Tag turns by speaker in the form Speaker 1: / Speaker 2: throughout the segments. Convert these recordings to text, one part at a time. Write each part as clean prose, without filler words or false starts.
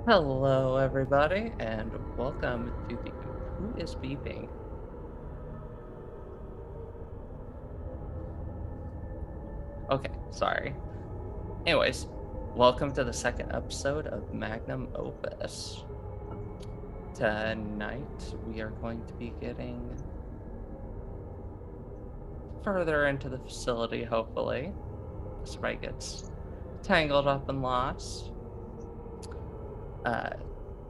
Speaker 1: Hello, everybody, and welcome to the Who is Beeping? Okay, sorry. Anyways, welcome to the second episode of Magnum Opus. Tonight, we are going to be getting further into the facility, hopefully. This right gets tangled up and lost.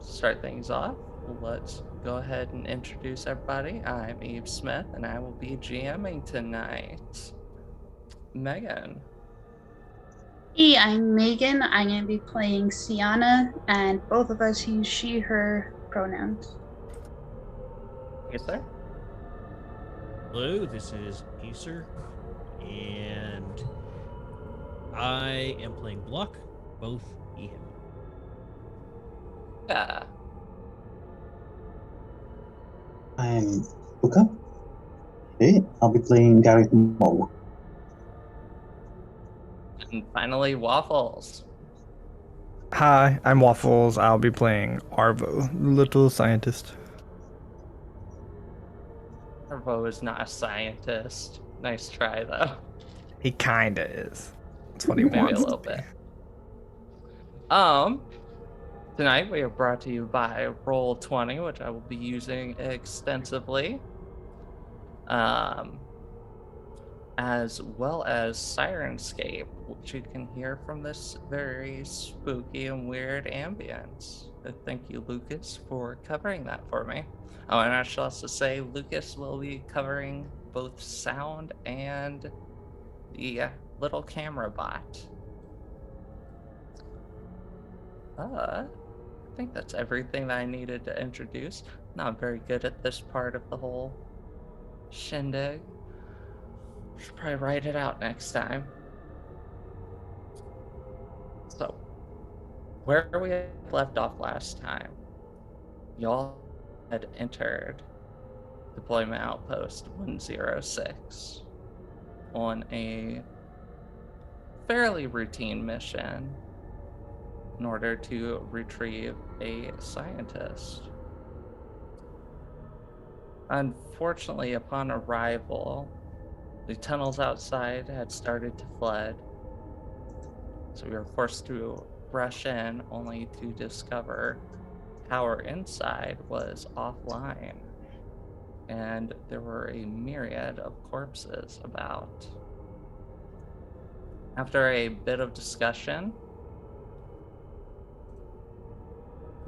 Speaker 1: Start things off. Let's go ahead and introduce everybody. I'm Eve Smith, and I will be GMing tonight. Megan.
Speaker 2: Hey, I'm Megan. I'm going to be playing Sienna, and both of us use she, her pronouns.
Speaker 1: Yes, sir.
Speaker 3: Hello, this is Acer, and I am playing Block, both he, him.
Speaker 1: Yeah.
Speaker 4: I'm Luca. Hey, I'll be playing Garrett Moe.
Speaker 1: And finally, Waffles.
Speaker 5: Hi, I'm Waffles. I'll be playing Arvo, the little scientist.
Speaker 1: Hervo is not a scientist. Nice try, though.
Speaker 5: He kinda is. That's what he
Speaker 1: Maybe a
Speaker 5: wants
Speaker 1: little
Speaker 5: to be.
Speaker 1: bit. Tonight we are brought to you by Roll20, which I will be using extensively. As well as Sirenscape, which you can hear from this very spooky and weird ambience. Thank you, Lucas, for covering that for me. Oh, and I should also say Lucas will be covering both sound and the little camera bot. I think that's everything that I needed to introduce. Not very good at this part of the whole shindig. Should probably write it out next time. So, where we left off last time, y'all had entered Deployment Outpost 106 on a fairly routine mission in order to retrieve a scientist. Unfortunately, upon arrival, the tunnels outside had started to flood, so we were forced to rush in only to discover power inside was offline, and there were a myriad of corpses about. After a bit of discussion,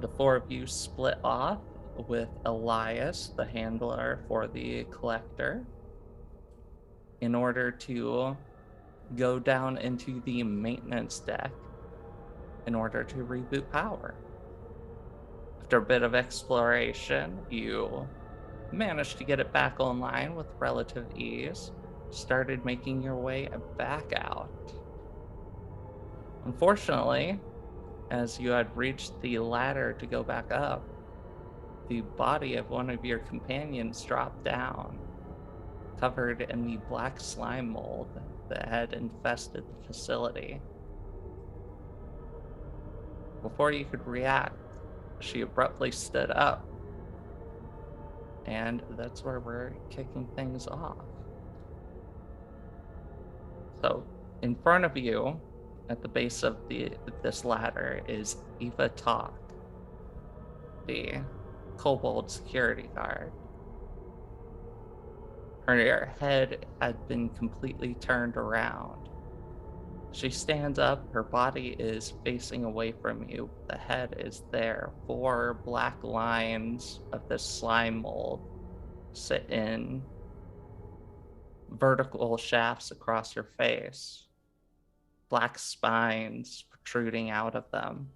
Speaker 1: the four of you split off with Elias, the handler for the collector, in order to go down into the maintenance deck in order to reboot power. After a bit of exploration, you managed to get it back online with relative ease, started making your way back out. Unfortunately, as you had reached the ladder to go back up, the body of one of your companions dropped down, covered in the black slime mold that had infested the facility. Before you could react, she abruptly stood up, and that's where we're kicking things off. So, in front of you, at the base of this ladder, is Eva Talk, the kobold security guard. Her head had been completely turned around. She stands up, her body is facing away from you. The head is there. 4 black lines of this slime mold sit in vertical shafts across your face, black spines protruding out of them.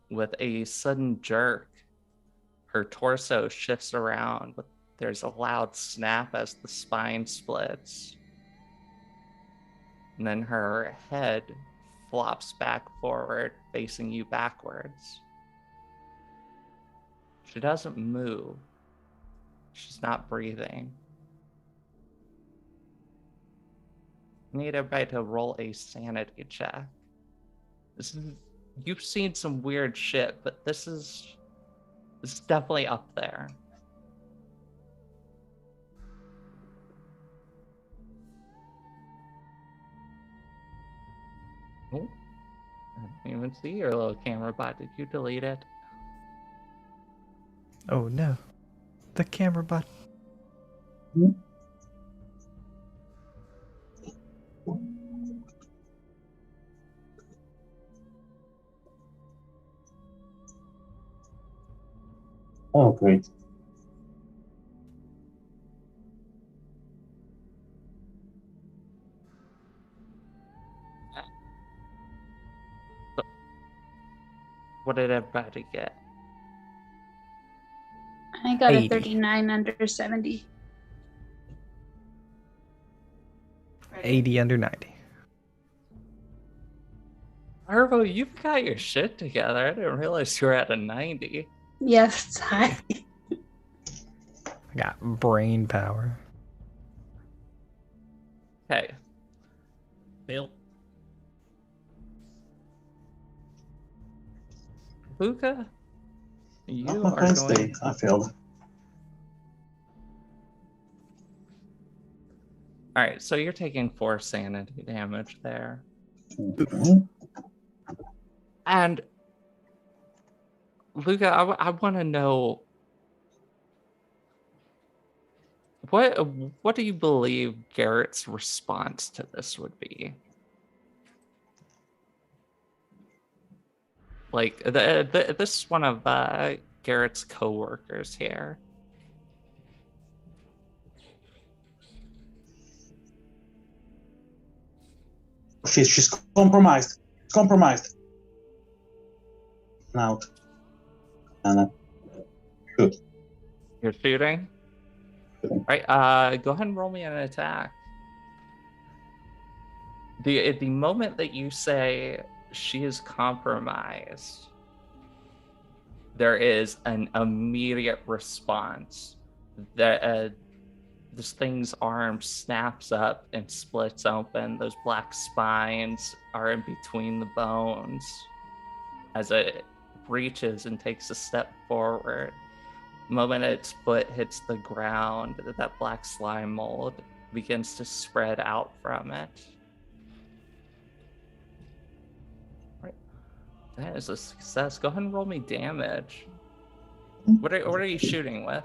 Speaker 1: With a sudden jerk, her torso shifts around. There's a loud snap as the spine splits. And then her head flops back forward, facing you backwards. She doesn't move. She's not breathing. I need everybody to roll a sanity check. You've seen some weird shit, but this is definitely up there. Oh, I didn't even see your little camera bot. Did you delete it?
Speaker 5: Oh no. The camera bot.
Speaker 4: Oh, great.
Speaker 1: What did everybody get?
Speaker 2: I got
Speaker 5: 80.
Speaker 2: a 39 under 70.
Speaker 5: 80 under 90.
Speaker 1: Arvo, you've got your shit together. I didn't realize you were at a 90.
Speaker 2: Yes, hi.
Speaker 5: I got brain power.
Speaker 1: Okay.
Speaker 3: Fail.
Speaker 1: Luca, you
Speaker 4: Not my
Speaker 1: are
Speaker 4: first
Speaker 1: going.
Speaker 4: day. I failed.
Speaker 1: All right, so you're taking 4 sanity damage there.
Speaker 4: Okay.
Speaker 1: And Luca, I want to know what do you believe Garrett's response to this would be? Like this is one of Garrett's coworkers here.
Speaker 4: She's compromised. Compromised. Out. And shoot.
Speaker 1: You're shooting?
Speaker 4: Shooting.
Speaker 1: Right, go ahead and roll me an attack. The moment that you say she is compromised, there is an immediate response. That this thing's arm snaps up and splits open. Those black spines are in between the bones as it reaches and takes a step forward. The moment its foot hits the ground, that black slime mold begins to spread out from it. Right. That is a success. Go ahead and roll me damage. What are you shooting with?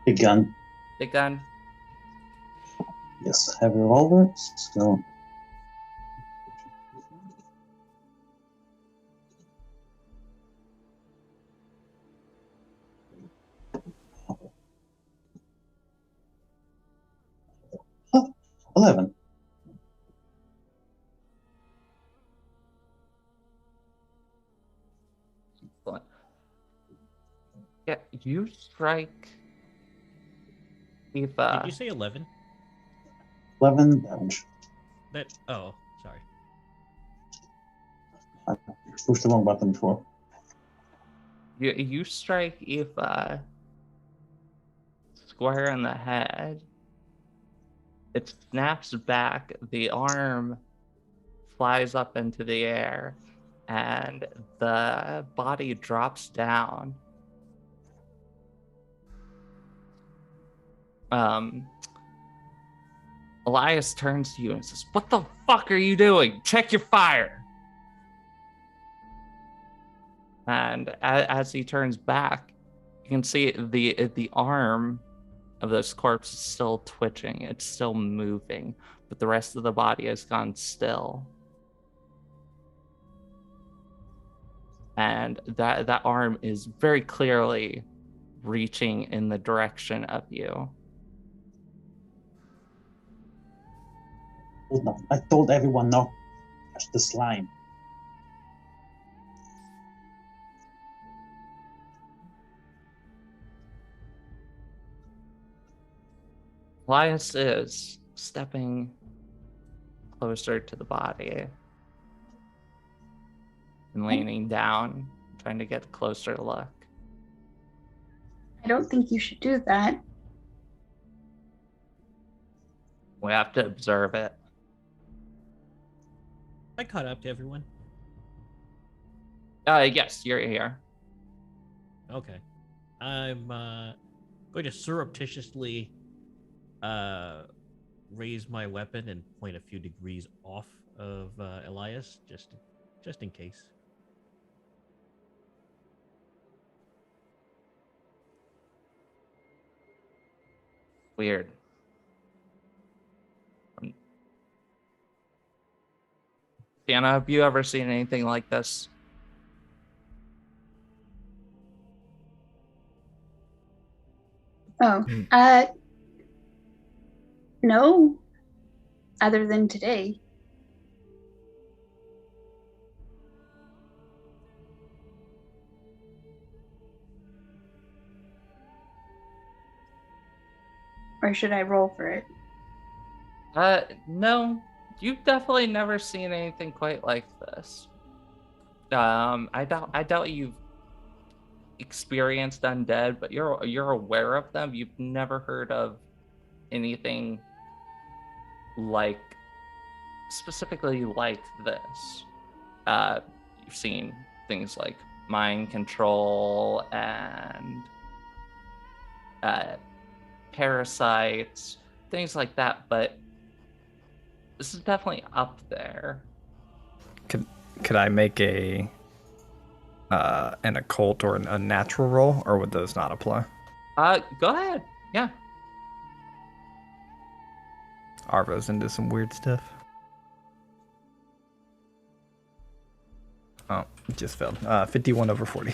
Speaker 4: Big gun.
Speaker 1: Big gun?
Speaker 4: Yes, heavy revolver. So 11.
Speaker 1: Excellent. Yeah, you strike Eva.
Speaker 3: Did you say 11?
Speaker 4: 11 damage.
Speaker 3: Oh, sorry.
Speaker 4: I pushed the wrong button before.
Speaker 1: You strike Eva square in the head. It snaps back. The arm flies up into the air, and the body drops down. Elias turns to you and says, "What the fuck are you doing? Check your fire." And as he turns back, you can see the arm of this corpse is still twitching. It's still moving, but the rest of the body has gone still. And that arm is very clearly reaching in the direction of you.
Speaker 4: No, I told everyone no. That's the slime.
Speaker 1: Elias is stepping closer to the body and leaning down, trying to get a closer look.
Speaker 2: I don't think you should do that.
Speaker 1: We have to observe it.
Speaker 3: I caught up to everyone.
Speaker 1: Yes, you're here.
Speaker 3: Okay. I'm going to surreptitiously raise my weapon and point a few degrees off of Elias, just in case.
Speaker 1: Weird. Deanna, have you ever seen anything like this?
Speaker 2: Oh, no, other than today. Or should I roll for it?
Speaker 1: No, you've definitely never seen anything quite like this. I doubt you've experienced undead, but you're aware of them. You've never heard of anything like specifically like this. You've seen things like mind control and parasites, things like that, but this is definitely up there.
Speaker 5: Could I make an occult or a natural roll, or would those not apply?
Speaker 1: Go ahead. Yeah.
Speaker 5: Arvo's into some weird stuff. Oh, it just failed. 51 over 40.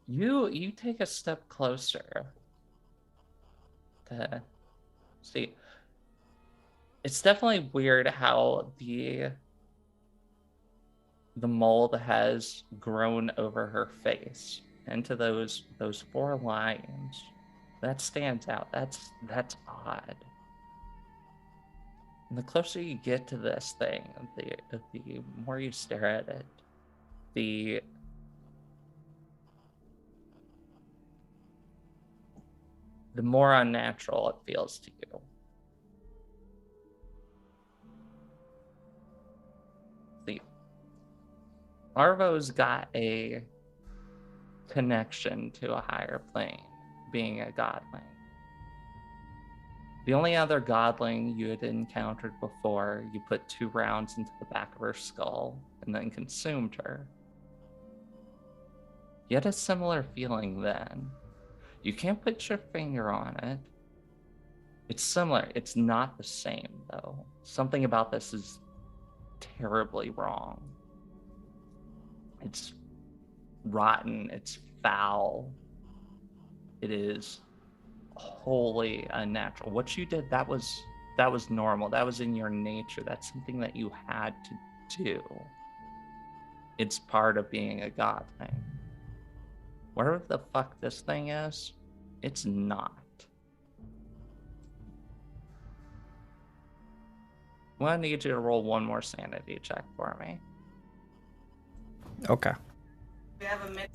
Speaker 1: You take a step closer to see. It's definitely weird how the mold has grown over her face into those 4 lines. That stands out. That's odd. And the closer you get to this thing, the more you stare at it, the more unnatural it feels to you. See, Arvo's got a connection to a higher plane, being a godling. The only other godling you had encountered before, you put 2 rounds into the back of her skull and then consumed her. You had a similar feeling then. You can't put your finger on it. It's similar. It's not the same, though. Something about this is terribly wrong. It's rotten. It's foul. It is wholly unnatural. What you did, that was normal. That was in your nature. That's something that you had to do. It's part of being a godling. Wherever the fuck this thing is, it's not. I'm gonna need you to roll 1 more sanity check for me.
Speaker 5: Okay.
Speaker 6: We have a minute.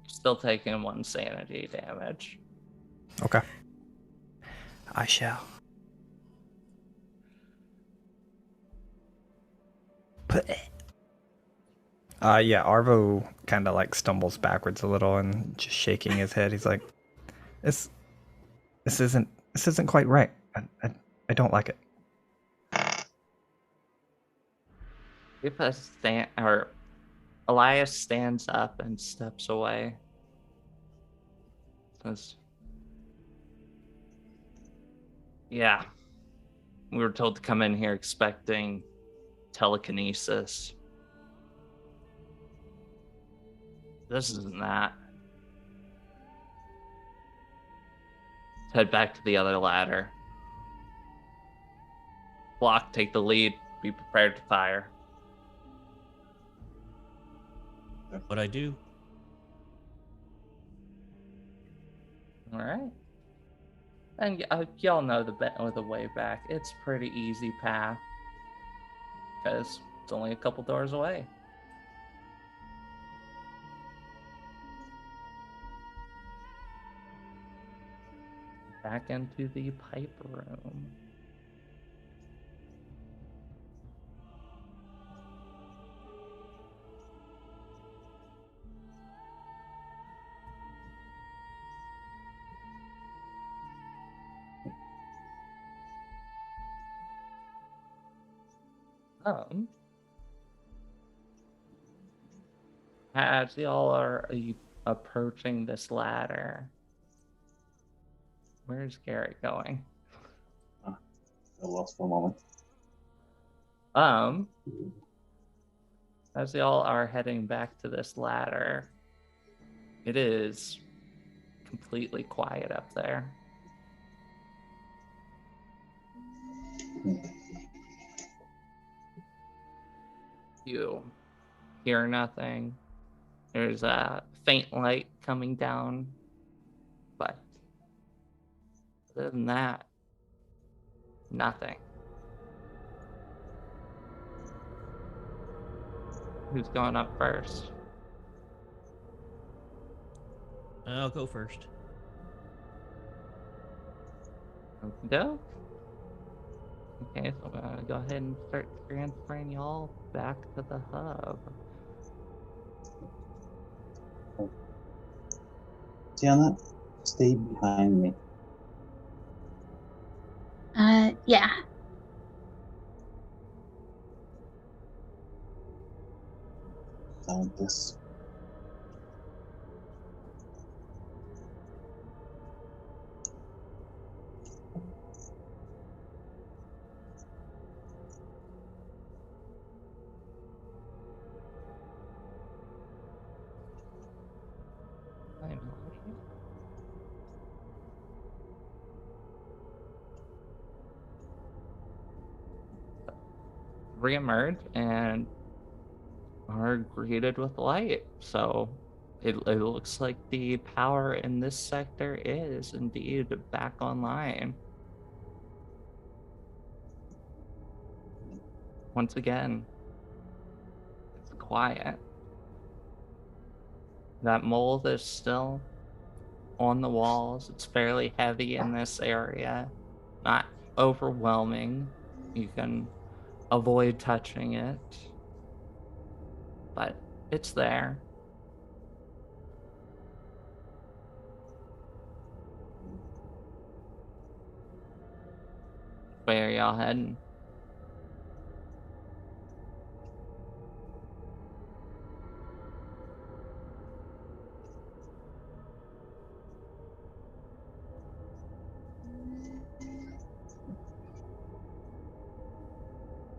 Speaker 1: Still taking 1 sanity damage.
Speaker 5: Okay. I shall. Yeah, Arvo kind of like stumbles backwards a little and just shaking his head. He's like, "This isn't quite right. I don't like it."
Speaker 1: If Elias stands up and steps away. Says, "Yeah, we were told to come in here expecting telekinesis. This isn't that. Let's head back to the other ladder. Block, take the lead. Be prepared to fire."
Speaker 3: What I do?
Speaker 1: All right. And y'all know the way back. It's pretty easy path because it's only a couple doors away. back into the pipe room. As y'all are approaching this ladder, where's Garrett going?
Speaker 4: I lost for a moment.
Speaker 1: As y'all are heading back to this ladder, it is completely quiet up there. You hear nothing. There's a faint light coming down, but other than that, nothing. Who's going up first?
Speaker 3: I'll go first.
Speaker 1: Go. Okay, so I'm gonna go ahead and start transferring y'all back to the hub.
Speaker 4: Tiana, stay behind me.
Speaker 2: Yeah.
Speaker 4: Down this.
Speaker 1: Finally. Reemerge and are greeted with light. So it looks like the power in this sector is indeed back online. Once again, it's quiet. That mold is still on the walls. It's fairly heavy in this area, not overwhelming. You can avoid touching it, but it's there. Where are y'all heading?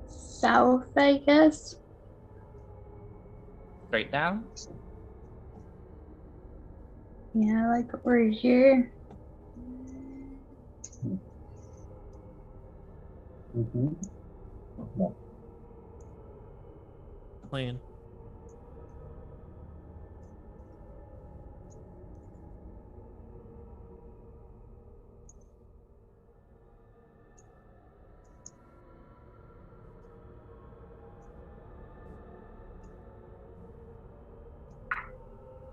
Speaker 2: South, I guess.
Speaker 1: Straight down?
Speaker 2: Yeah, like we're here.
Speaker 4: Mm-hmm.
Speaker 3: Plan.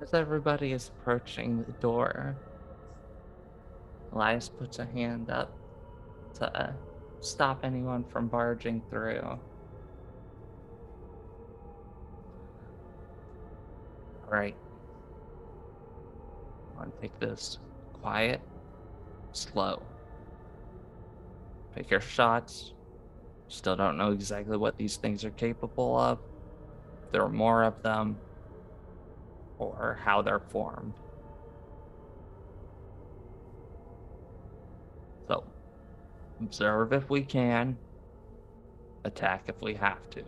Speaker 1: As everybody is approaching the door, Elias puts a hand up to stop anyone from barging through. All right. I want to take this quiet, slow. Pick your shots. Still don't know exactly what these things are capable of. If there are more of them, or how they're formed. So, observe if we can, attack if we have to.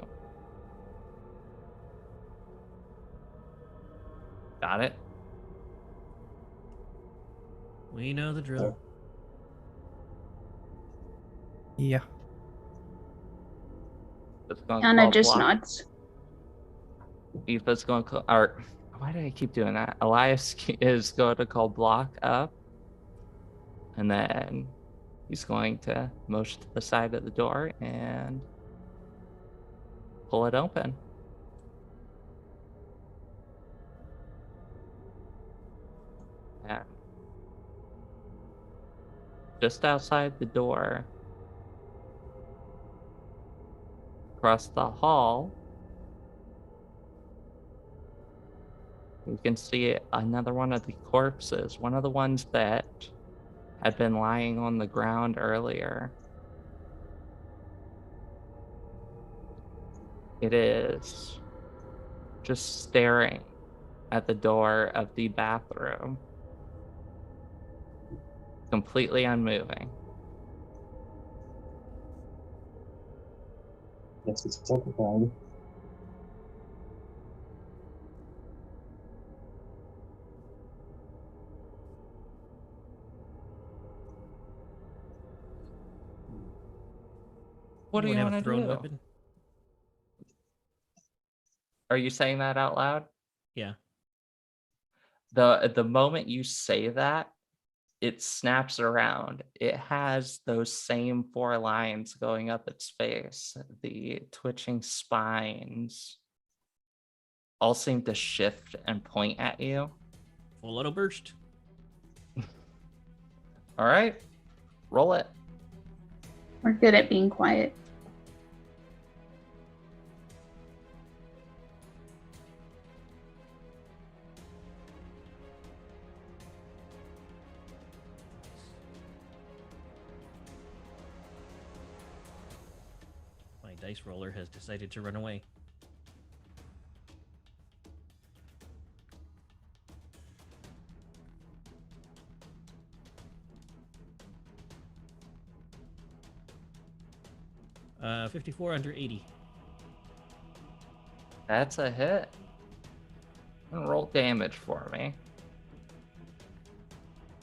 Speaker 1: Got it?
Speaker 3: We know the drill.
Speaker 5: Yeah.
Speaker 1: It's going to
Speaker 2: Anna
Speaker 1: call
Speaker 2: just
Speaker 1: block.
Speaker 2: nods.
Speaker 1: Aoife's going to call, or why did I keep doing that? Elias is going to call block up, and then he's going to motion to the side of the door and pull it open. And just outside the door, across the hall, you can see another one of the corpses, one of the ones that had been lying on the ground earlier. It is just staring at the door of the bathroom, completely unmoving.
Speaker 4: Yes, it's occupied.
Speaker 1: What do
Speaker 3: Anyone
Speaker 1: you
Speaker 3: have
Speaker 1: want
Speaker 3: a
Speaker 1: to
Speaker 3: thrown
Speaker 1: do?
Speaker 3: weapon?
Speaker 1: Are you saying that out loud?
Speaker 3: Yeah.
Speaker 1: The moment you say that, it snaps around. It has those same 4 lines going up its face. The twitching spines all seem to shift and point at you.
Speaker 3: Full auto burst.
Speaker 1: All right, roll it.
Speaker 2: We're good at being quiet.
Speaker 3: My dice roller has decided to run away. Uh, 54 under 80.
Speaker 1: That's a hit. And roll damage for me.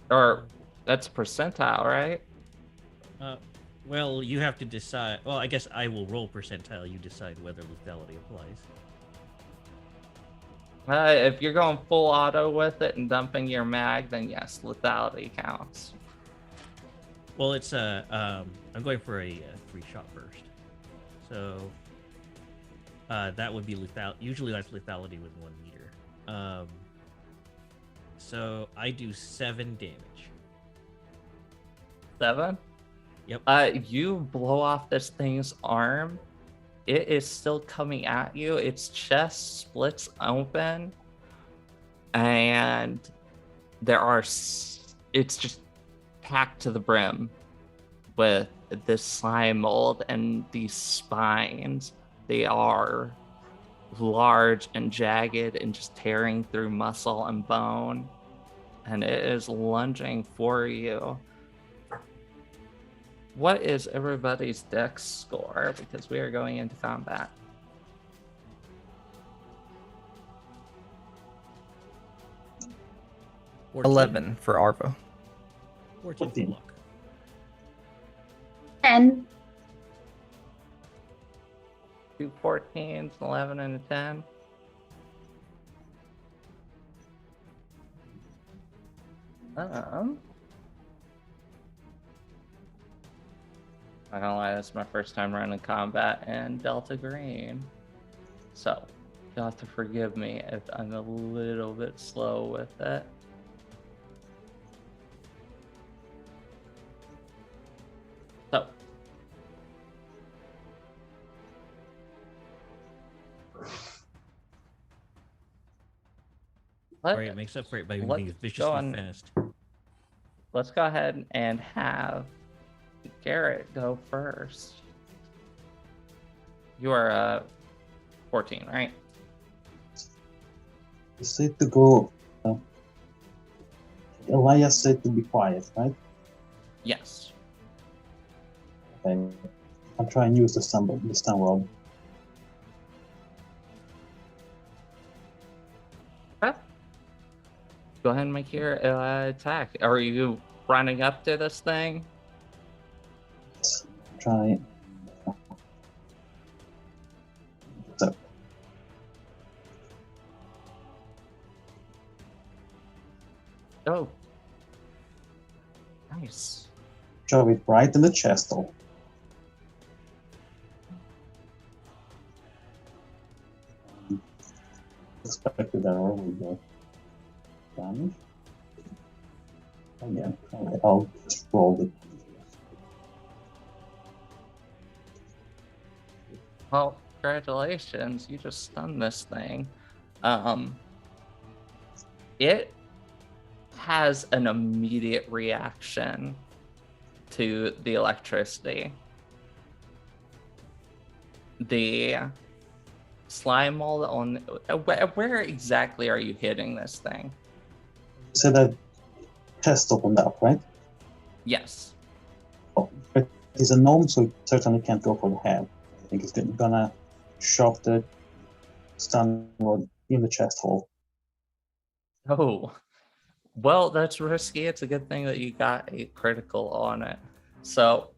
Speaker 1: Or that's percentile, right?
Speaker 3: Well, you have to decide. Well, I guess I will roll percentile. You decide whether lethality applies.
Speaker 1: If you're going full auto with it and dumping your mag, then yes, lethality counts.
Speaker 3: Well, it's I'm going for a 3-shot burst, so that would be lethal. Usually that's lethality with 1 meter. So I do 7 damage.
Speaker 1: 7?
Speaker 3: Yep.
Speaker 1: You blow off this thing's arm. It is still coming at you. Its chest splits open, and it's just packed to the brim with this slime mold and these spines. They are large and jagged and just tearing through muscle and bone, and it is lunging for you. What is everybody's dex score? Because we are going into combat.
Speaker 3: 14.
Speaker 5: 11 for Arvo.
Speaker 3: 14 for
Speaker 4: 14.
Speaker 3: luck.
Speaker 2: 10.
Speaker 1: 2 14s, 11, and a 10. Not gonna lie, this is my first time running combat in Delta Green. So, you'll have to forgive me if I'm a little bit slow with it. So,
Speaker 3: Alright, it makes up for it by being viciously fast.
Speaker 1: let's go ahead and have Garrett go first. You are 14, right?
Speaker 4: You said to go. Elias said to be quiet, right?
Speaker 1: Yes.
Speaker 4: Okay. I'll try and use the stun rod.
Speaker 1: Okay. Go ahead and make your attack. Are you running up to this thing?
Speaker 4: Try. So,
Speaker 1: Oh. Nice.
Speaker 4: shove it right in the chest. Though. Expected error with the damage. Yeah, okay, I'll just roll the.
Speaker 1: Well, congratulations, you just stunned this thing. It has an immediate reaction to the electricity. The slime mold on where exactly are you hitting this thing?
Speaker 4: You said that chest opened up, right?
Speaker 1: Yes.
Speaker 4: Oh, it is a gnome, so it certainly can't go for the head. I think it's gonna shove the stun rod in the chest hole.
Speaker 1: Oh, well, that's risky. It's a good thing that you got a critical on it. So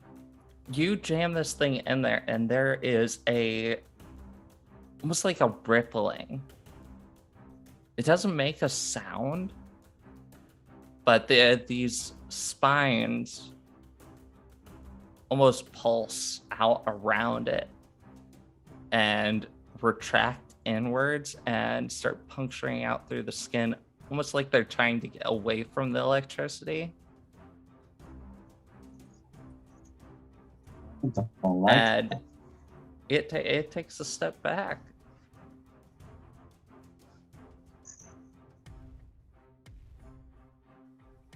Speaker 1: you jam this thing in there, and there is almost like a rippling. It doesn't make a sound, but these spines almost pulse out around it and retract inwards and start puncturing out through the skin, almost like they're trying to get away from the electricity.
Speaker 4: All right.
Speaker 1: And it takes a step back.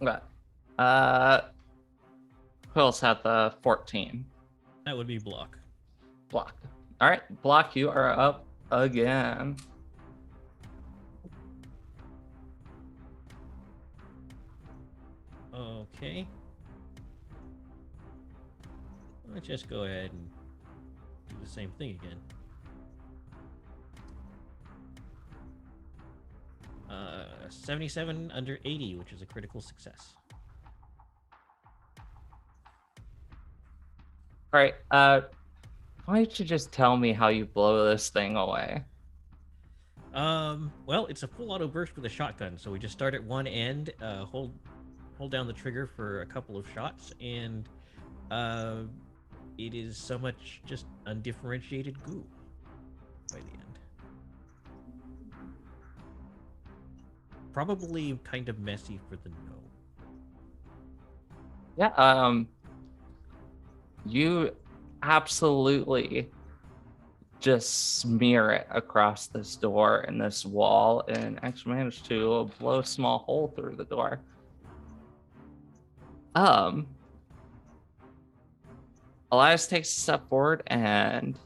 Speaker 1: Okay. Who else had the 14?
Speaker 3: That would be block.
Speaker 1: Block. All right, Block, you are up again.
Speaker 3: Okay. Let's just go ahead and do the same thing again. 77 under 80, which is a critical success.
Speaker 1: All right, why don't you just tell me how you blow this thing away?
Speaker 3: Well, it's a full auto burst with a shotgun, so we just start at one end, hold down the trigger for a couple of shots, and it is so much just undifferentiated goo by the end. Probably kind of messy for the gnome.
Speaker 1: Yeah, you absolutely just smear it across this door and this wall and actually manage to blow a small hole through the door. Elias takes a step forward and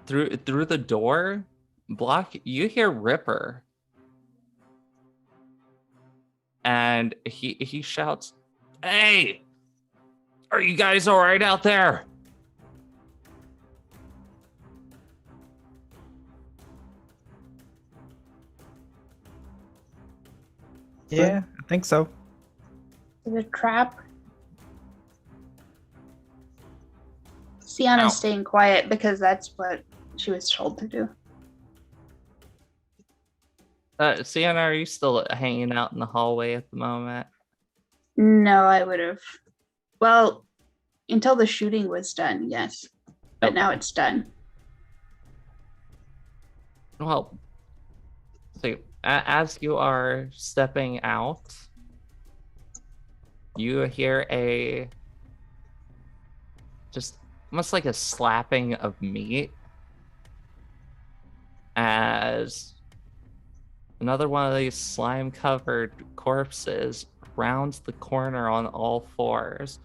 Speaker 1: through the door, Block, you hear Ripper. And he shouts, "Hey! Are you guys all right out there?"
Speaker 5: Yeah, I think so.
Speaker 2: Is it a trap? Sienna's
Speaker 1: Ow.
Speaker 2: staying quiet because that's what she was told to do.
Speaker 1: Sienna, are you still hanging out in the hallway at the moment?
Speaker 2: No, I would have. Well, until the shooting was done, yes. But now it's done.
Speaker 1: Well, so as you are stepping out, you hear a just almost like a slapping of meat as another one of these slime-covered corpses rounds the corner on all fours.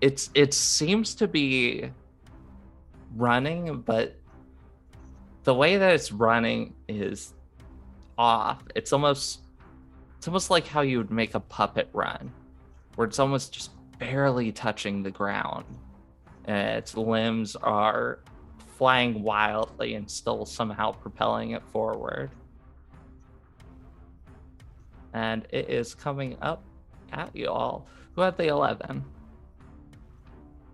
Speaker 1: It seems to be running, but the way that it's running is off. It's almost like how you would make a puppet run, where it's almost just barely touching the ground. And its limbs are flying wildly and still somehow propelling it forward. And it is coming up at you all. Who had the 11?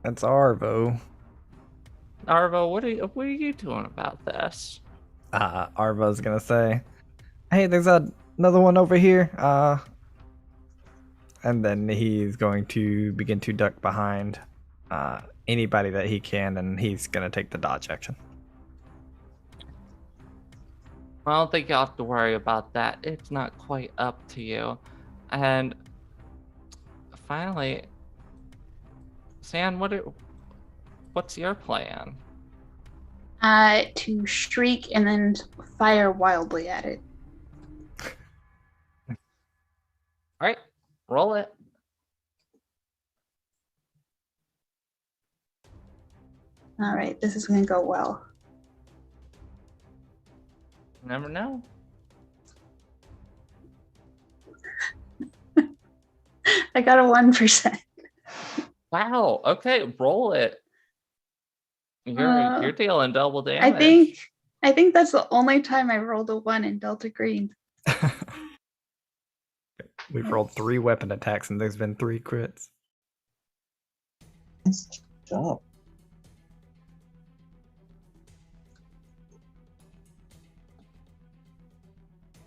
Speaker 5: That's Arvo.
Speaker 1: Arvo, what are you doing about this?
Speaker 5: Arvo's gonna say, "Hey, there's another one over here." And then he's going to begin to duck behind anybody that he can, and he's gonna take the dodge action.
Speaker 1: I don't think you have to worry about that. It's not quite up to you. And finally, San, what's your plan?
Speaker 2: To shriek and then fire wildly at it.
Speaker 1: All right, roll it.
Speaker 2: All right, this is going to go well.
Speaker 1: Never know.
Speaker 2: I got a 1%.
Speaker 1: Wow. Okay, roll it. You're dealing double damage.
Speaker 2: I think that's the only time I rolled a 1 in Delta Green.
Speaker 5: We've rolled 3 weapon attacks and there's been 3 crits.
Speaker 4: Nice job.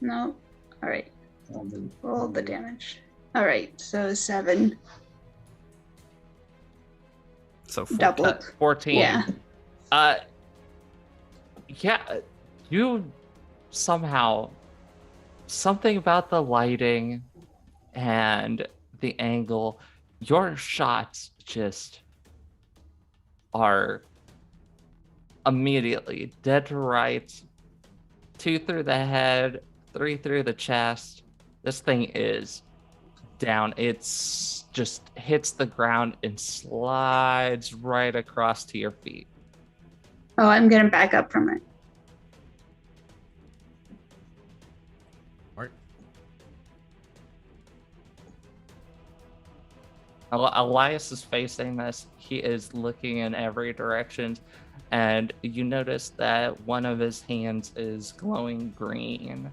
Speaker 2: No. All right. Roll the damage. All right, so 7.
Speaker 5: So
Speaker 2: Doubled.
Speaker 1: 14.
Speaker 2: Yeah.
Speaker 1: Yeah, you somehow, something about the lighting and the angle, your shots just are immediately dead to rights. 2 through the head, 3 through the chest. This thing is down. It's just hits the ground and slides right across to your feet.
Speaker 2: Oh, I'm going to back up from it.
Speaker 3: Mark.
Speaker 1: Elias is facing this. He is looking in every direction, and you notice that one of his hands is glowing green.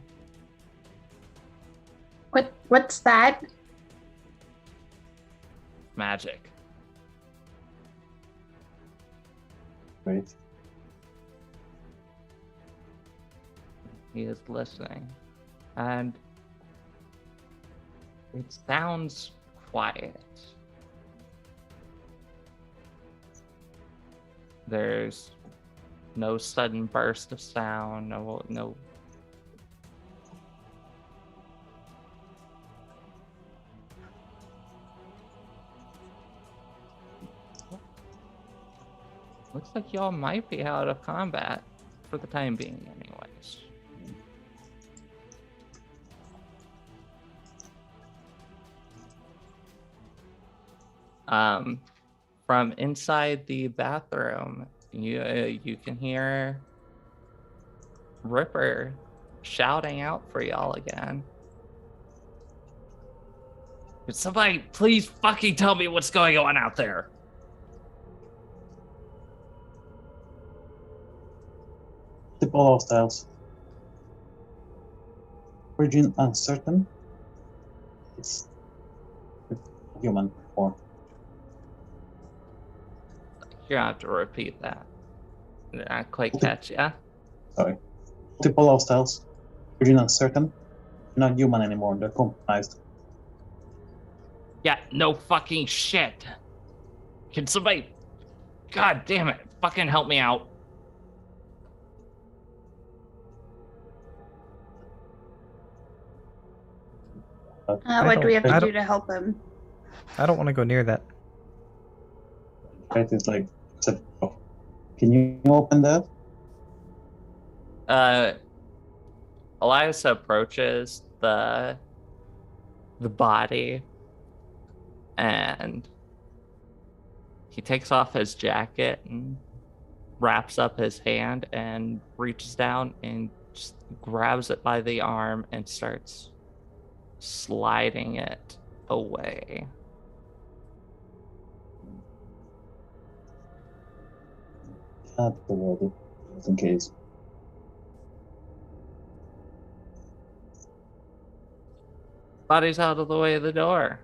Speaker 2: What's that?
Speaker 1: Magic.
Speaker 4: Great.
Speaker 1: He is listening, and it sounds quiet. There's no sudden burst of sound, no. Looks like y'all might be out of combat for the time being, anyways. From inside the bathroom, you can hear Ripper shouting out for y'all again. Could somebody please fucking tell me what's going on out there?
Speaker 4: Multiple hostiles. Origin uncertain. It's human form.
Speaker 1: You're gonna have to repeat that. I didn't quite catch ya.
Speaker 4: Sorry. Multiple hostiles. Origin uncertain. Not human anymore. They're compromised.
Speaker 1: Yeah, no fucking shit. Can somebody, god damn it, fucking help me out?
Speaker 2: What do we have
Speaker 5: I
Speaker 2: to
Speaker 5: don't-
Speaker 2: do to help him?
Speaker 5: I don't want to go near that.
Speaker 4: Right? It's like, can you open that?
Speaker 1: Elias approaches the body, and he takes off his jacket and wraps up his hand and reaches down and just grabs it by the arm and starts sliding it away.
Speaker 4: Not the world, just in case.
Speaker 1: Body's out of the way of the door.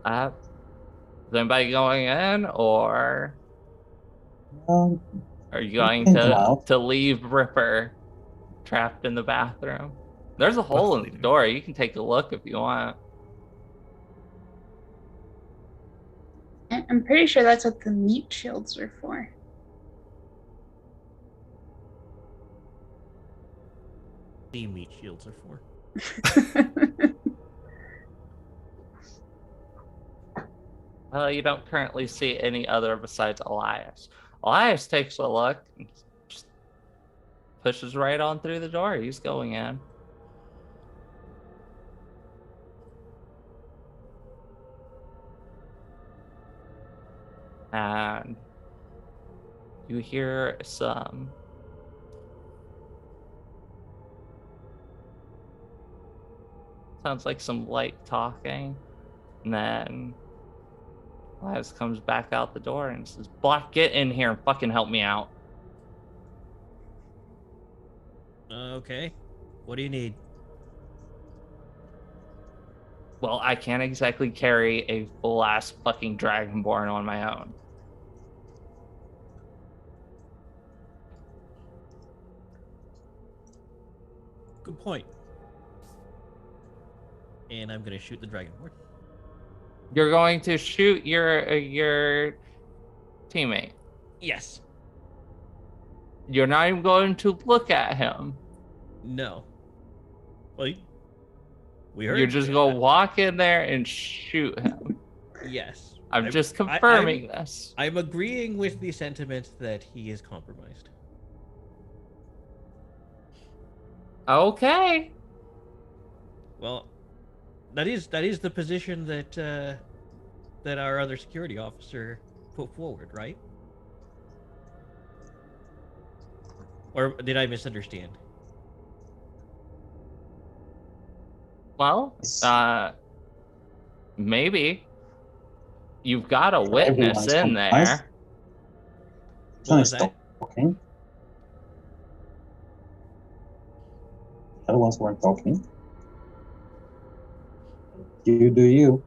Speaker 1: Is anybody going in, or
Speaker 4: Um,
Speaker 1: are you going
Speaker 4: can come
Speaker 1: to
Speaker 4: out.
Speaker 1: leave Ripper trapped in the bathroom? There's a hole in the door. You can take a look if you want.
Speaker 2: I'm pretty sure that's what the meat shields are for.
Speaker 3: meat shields are for.
Speaker 1: Well, you don't currently see any other besides Elias. Elias takes a look and just pushes right on through the door. He's going in. And you hear some sounds like some light talking, and then Elias comes back out the door and says, Black, get in here and fucking help me out.
Speaker 3: Okay. What do you need?
Speaker 1: Well, I can't exactly carry a full-ass fucking Dragonborn on my own.
Speaker 3: Good point. And I'm gonna shoot the dragonborn.
Speaker 1: You're going to shoot your teammate.
Speaker 3: Yes.
Speaker 1: You're not even going to look at him.
Speaker 3: No. Well, we heard.
Speaker 1: You're just going to walk in there and shoot him.
Speaker 3: Yes.
Speaker 1: I'm just confirming this.
Speaker 3: I'm agreeing with the sentiment that he is compromised.
Speaker 1: Okay.
Speaker 3: Well, that is the position that that our other security officer put forward, right? Or did I misunderstand?
Speaker 1: Well, maybe. You've got a witness in there.
Speaker 3: What was that?
Speaker 4: Talking. The other ones weren't talking. You do you.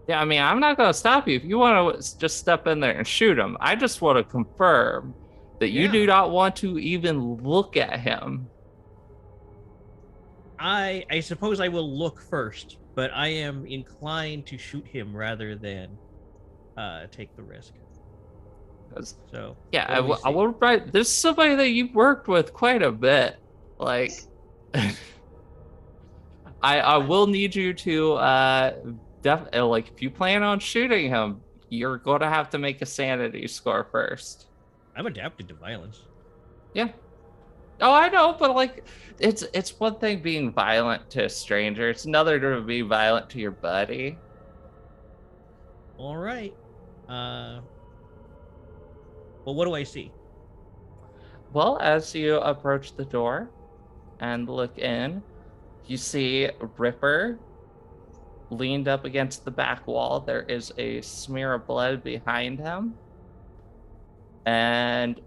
Speaker 1: Yeah, I mean, I'm not going to stop you if you want to just step in there and shoot him. I just want to confirm that you do not want to even look at him.
Speaker 3: I suppose I will look first, but I am inclined to shoot him rather than take the risk. So
Speaker 1: yeah, I will write. This is somebody that you've worked with quite a bit. Like, I will need you to like if you plan on shooting him, you're going to have to make a sanity score first.
Speaker 3: I'm adapted to violence.
Speaker 1: Yeah. Oh, I know, but like, it's one thing being violent to a stranger. It's another to be violent to your buddy.
Speaker 3: All right. Well, what do I see?
Speaker 1: Well, as you approach the door and look in, you see Ripper leaned up against the back wall. There is a smear of blood behind him. And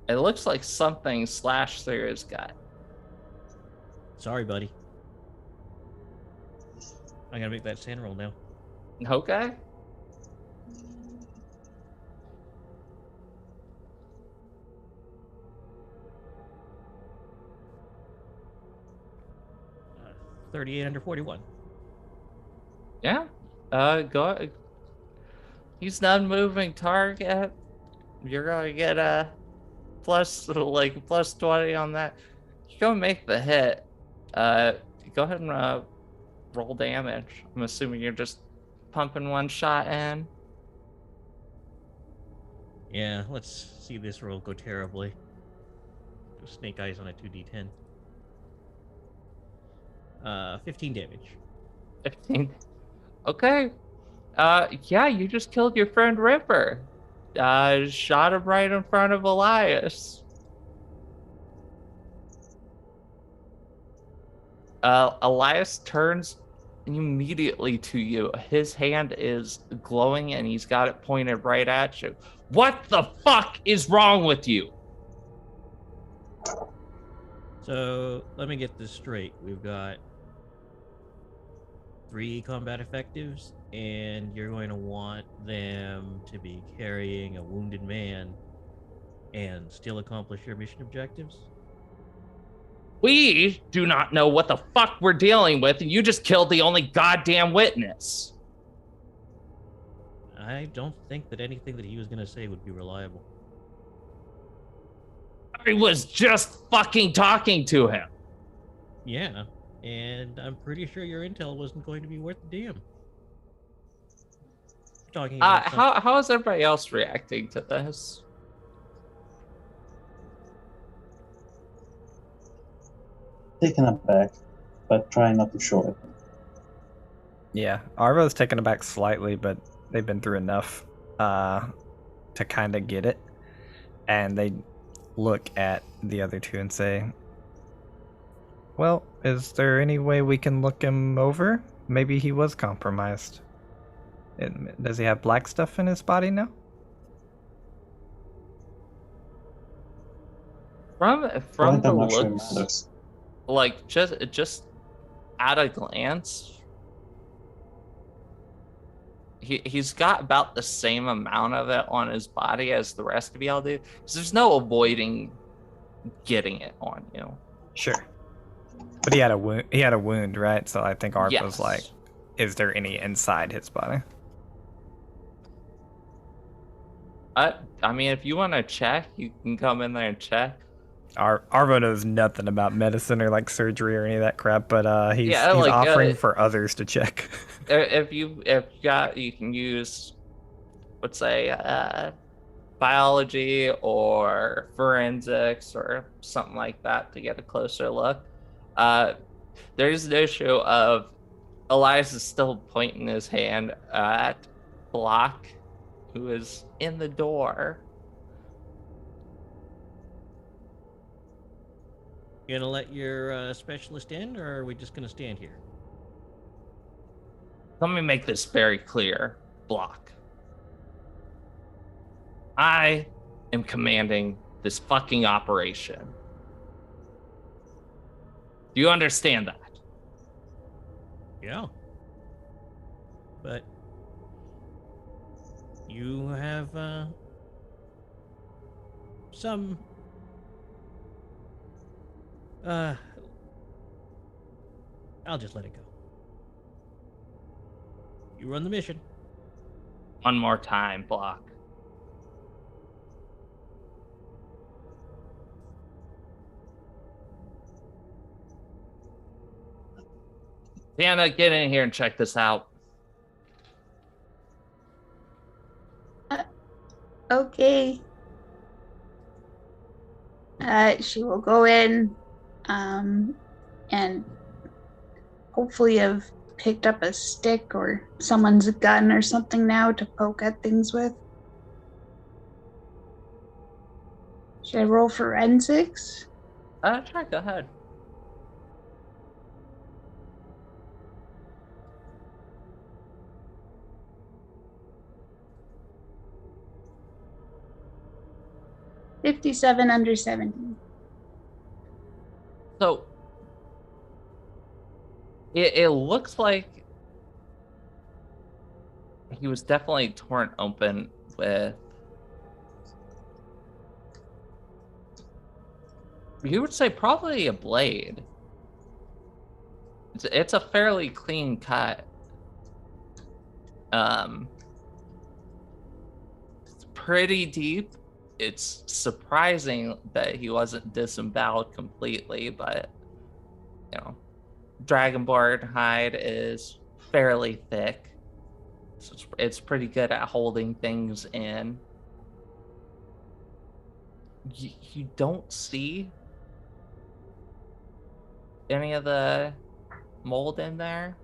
Speaker 1: it looks like something slashed through his gut.
Speaker 3: Sorry, buddy. I gotta make that sand roll now.
Speaker 1: Okay.
Speaker 3: Uh, 38 under 41.
Speaker 1: Yeah. Go. He's non-moving target. You're gonna get a plus 20 on that. You're gonna make the hit. Go ahead and roll damage. I'm assuming you're just pumping one shot in.
Speaker 3: Yeah, let's see this roll go terribly. Do snake eyes on a 2d10. 15 damage.
Speaker 1: 15. Okay. Yeah, you just killed your friend Ripper. Shot him right in front of Elias. Elias turns immediately to you. His hand is glowing and he's got it pointed right at you. What the fuck is wrong with you?
Speaker 3: So, let me get this straight. We've got 3 combat effectives, and you're going to want them to be carrying a wounded man and still accomplish your mission objectives?
Speaker 1: We do not know what the fuck we're dealing with, and you just killed the only goddamn witness.
Speaker 3: I don't think that anything that he was going to say would be reliable.
Speaker 1: I was just fucking talking to him.
Speaker 3: Yeah, and I'm pretty sure your intel wasn't going to be worth a damn. Talking about
Speaker 1: How is everybody else reacting to this?
Speaker 4: Taken aback, but trying not to show it.
Speaker 5: Yeah, Arvo's taken aback slightly, but they've been through enough to kind of get it. And they look at the other two and say, well, is there any way we can look him over? Maybe he was compromised. Does he have black stuff in his body now?
Speaker 1: From
Speaker 4: Quite
Speaker 1: the
Speaker 4: that much really
Speaker 1: looks,
Speaker 4: matters.
Speaker 1: like just at a glance, he's got about the same amount of it on his body as the rest of y'all do. So there's no avoiding getting it on you.
Speaker 5: Sure. But he had a wound. He had a wound, right? So I think Arvo's
Speaker 1: Yes.
Speaker 5: like, is there any inside his body?
Speaker 1: I mean, if you want to check, you can come in there and check.
Speaker 5: Arvo knows nothing about medicine or like surgery or any of that crap, but he's
Speaker 1: Yeah, like,
Speaker 5: offering for others to check.
Speaker 1: If you got, you can use, let's say, biology or forensics or something like that to get a closer look. There's an issue of Elias is still pointing his hand at Block, who is in the door.
Speaker 3: You gonna let your specialist in, or are we just gonna stand here?
Speaker 1: Let me make this very clear, Block. I am commanding this fucking operation. Do you understand that?
Speaker 3: Yeah. But you have some I'll just let it go. You run the mission.
Speaker 1: One more time, Block. Deanna, get in here and check this out.
Speaker 2: Okay. She will go in and hopefully have picked up a stick or someone's gun or something now to poke at things with. Should I roll forensics?
Speaker 1: Try, go ahead.
Speaker 2: $57 under 70.
Speaker 1: So it looks like he was definitely torn open with, you would say, probably a blade. It's a fairly clean cut. It's pretty deep. It's surprising that he wasn't disemboweled completely, but you know, Dragonborn hide is fairly thick, so it's pretty good at holding things in. You don't see any of the mold in there.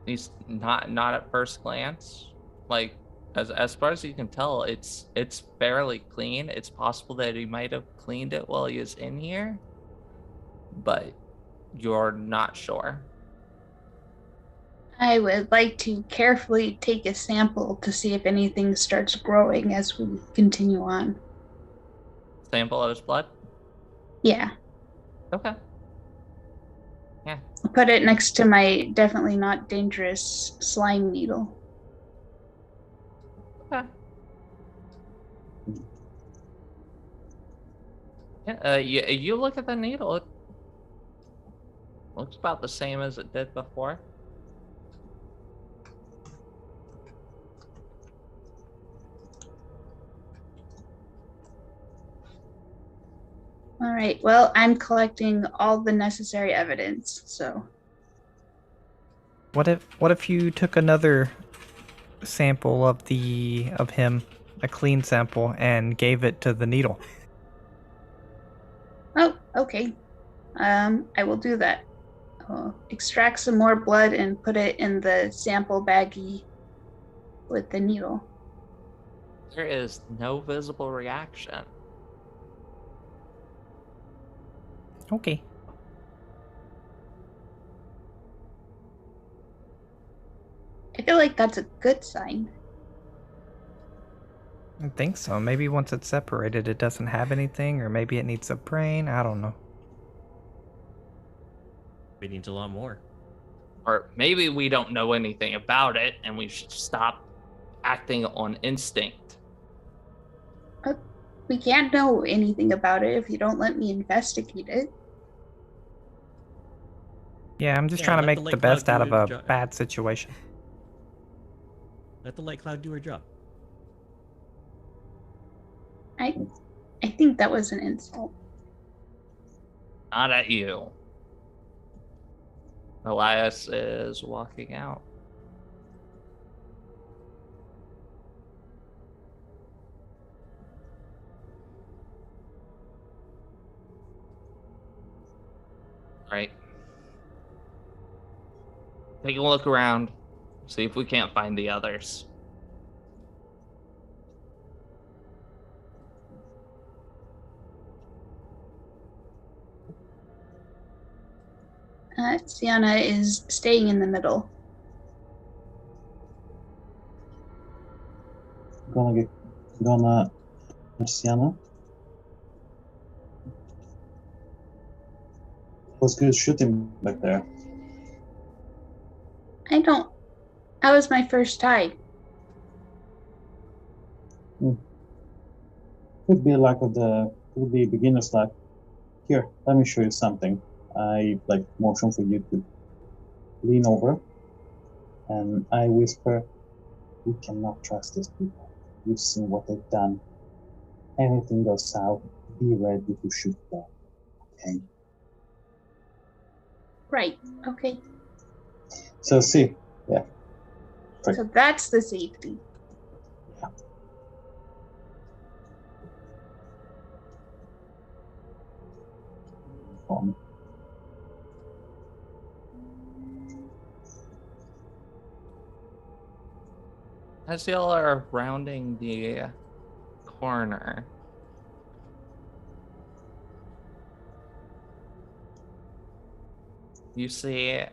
Speaker 1: At least not at first glance. Like as far as you can tell, it's fairly clean. It's possible that he might have cleaned it while he was in here, but you're not sure.
Speaker 2: I would like to carefully take a sample to see if anything starts growing as we continue on.
Speaker 1: Sample of his blood?
Speaker 2: Yeah.
Speaker 1: Okay. Yeah.
Speaker 2: I'll put it next to my definitely not dangerous slime needle.
Speaker 1: Okay. Yeah, you look at the needle. It looks about the same as it did before.
Speaker 2: right. Well, I'm collecting all the necessary evidence. So
Speaker 5: What if you took another sample of him, a clean sample, and gave it to the needle?
Speaker 2: oh, okay. I will do that. I'll extract some more blood and put it in the sample baggie with the needle.
Speaker 1: There is no visible reaction.
Speaker 5: Okay.
Speaker 2: I feel like that's a good sign.
Speaker 5: I think so. Maybe once it's separated, it doesn't have anything, or maybe it needs a brain. I don't know.
Speaker 3: It needs a lot more.
Speaker 1: Or maybe we don't know anything about it and we should stop acting on instinct.
Speaker 2: We can't know anything about it if you don't let me investigate it.
Speaker 5: Yeah, I'm just
Speaker 3: Yeah,
Speaker 5: trying to
Speaker 3: let the
Speaker 5: make the
Speaker 3: light cloud
Speaker 5: best out
Speaker 3: do
Speaker 5: of
Speaker 3: her
Speaker 5: a
Speaker 3: job.
Speaker 5: bad situation.
Speaker 3: Let the light cloud do her job.
Speaker 2: I think that was an insult.
Speaker 1: Not at you. Elias is walking out. Right. Take a look around. See if we can't find the others.
Speaker 2: Sienna is staying in the middle.
Speaker 4: Gonna Sienna. Was good shooting back there.
Speaker 2: That was my first time.
Speaker 4: Could be beginner's luck. Here, let me show you something. I motion for you to lean over, and I whisper, "We cannot trust these people. You've seen what they've done. Anything goes south, be ready to shoot them. Okay?"
Speaker 2: Right. Okay.
Speaker 4: So see, yeah.
Speaker 2: So that's the safety.
Speaker 4: Um,
Speaker 1: As y'all are rounding the corner, you see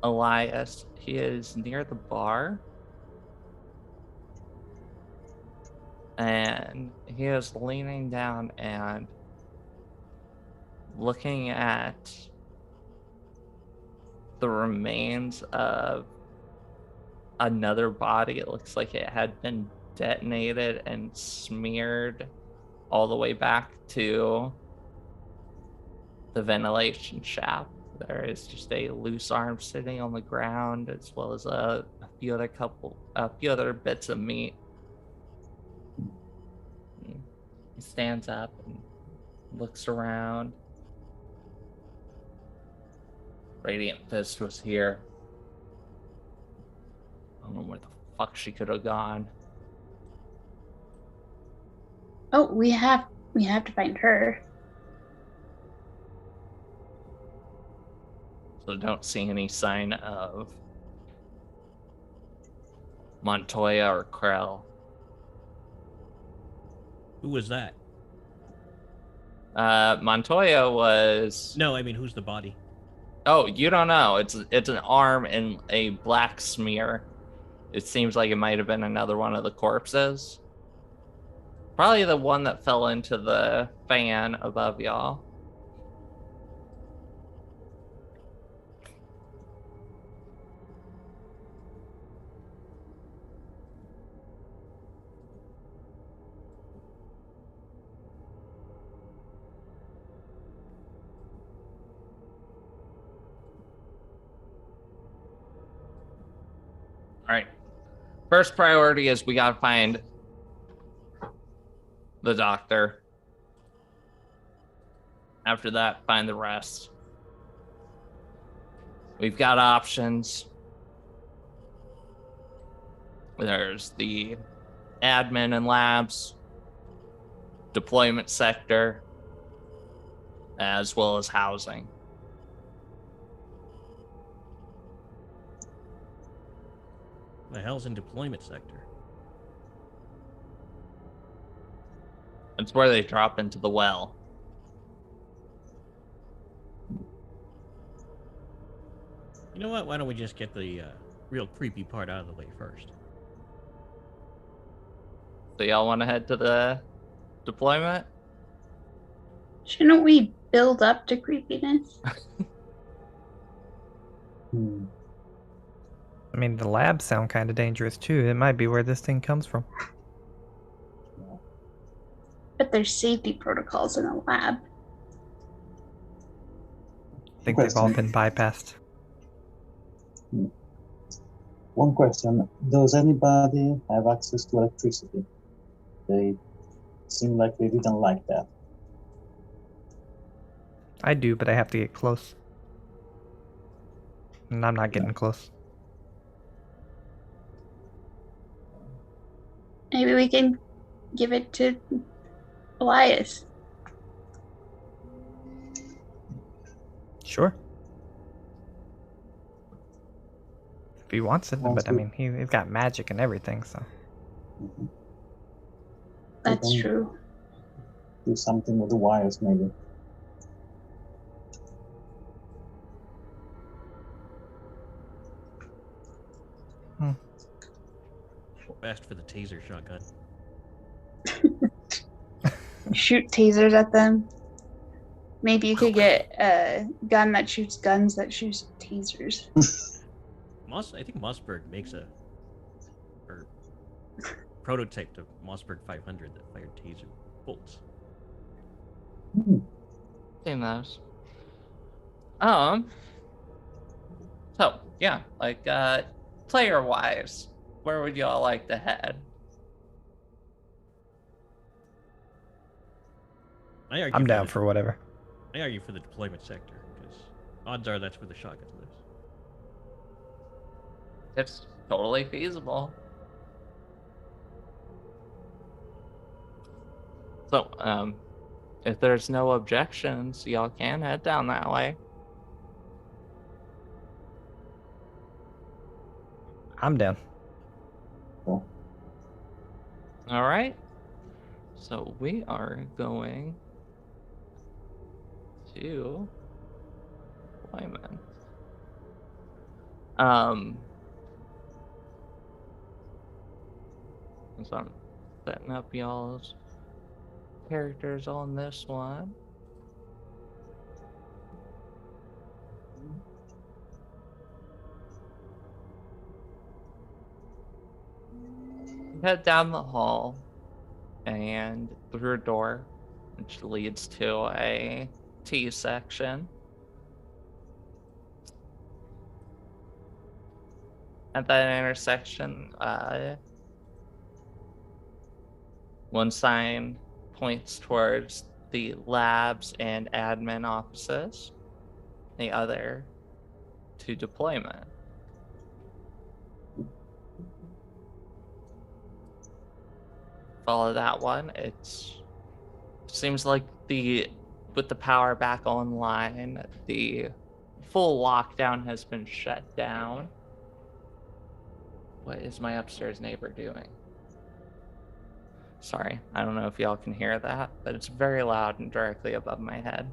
Speaker 1: Elias. He is near the bar, and he is leaning down and looking at the remains of another body. It looks like it had been detonated and smeared all the way back to the ventilation shaft. There is just a loose arm sitting on the ground, as well as a few other bits of meat. He stands up and looks around. Radiant Fist was here. I don't know where the fuck she could have gone.
Speaker 2: Oh, we have to find her.
Speaker 1: So don't see any sign of Montoya or Krell.
Speaker 3: Who was that?
Speaker 1: Montoya was...
Speaker 3: No, I mean, who's the body?
Speaker 1: Oh, you don't know. It's an arm and a black smear. It seems like it might have been another one of the corpses. Probably the one that fell into the fan above y'all. All right. First priority is we gotta find the doctor. After that, find the rest. We've got options. There's the admin and labs, deployment sector, as well as housing.
Speaker 3: The hell's in deployment sector?
Speaker 1: It's where they drop into the well.
Speaker 3: You know what? Why don't we just get the real creepy part out of the way first?
Speaker 1: So y'all want to head to the deployment?
Speaker 2: Shouldn't we build up to creepiness?
Speaker 4: Hmm.
Speaker 5: I mean, the labs sound kind of dangerous too. It might be where this thing comes from.
Speaker 2: But there's safety protocols in a lab.
Speaker 5: I think they've all been bypassed.
Speaker 4: One question: does anybody have access to electricity? They seem like they didn't like that.
Speaker 5: I do, but I have to get close. And I'm not getting close.
Speaker 2: Maybe we can give it to Elias.
Speaker 5: Sure. If he wants it, but I mean, he's got magic and everything, so.
Speaker 4: Mhm.
Speaker 2: That's
Speaker 4: can
Speaker 2: true.
Speaker 4: Do something with the wires, maybe.
Speaker 3: Best for the taser shotgun.
Speaker 2: Shoot tasers at them. Maybe you could get a gun that shoots guns that shoots tasers.
Speaker 3: I think Mossberg makes a prototype to Mossberg 500 that fired taser bolts.
Speaker 1: Seen those. So yeah, like player wise, where would y'all like to head?
Speaker 5: I'm down for whatever.
Speaker 3: I argue for the deployment sector because odds are that's where the shotgun lives.
Speaker 1: It's totally feasible. So, if there's no objections, y'all can head down that way.
Speaker 5: I'm down.
Speaker 4: Cool.
Speaker 1: All right. So we are going to deployment. So I'm setting up y'all's characters on this one. Head down the hall and through a door, which leads to a T section. At that intersection, one sign points towards the labs and admin offices, the other to deployment. Follow that one. It seems like with the power back online, the full lockdown has been shut down. What is my upstairs neighbor doing? Sorry, I don't know if y'all can hear that, but it's very loud and directly above my head.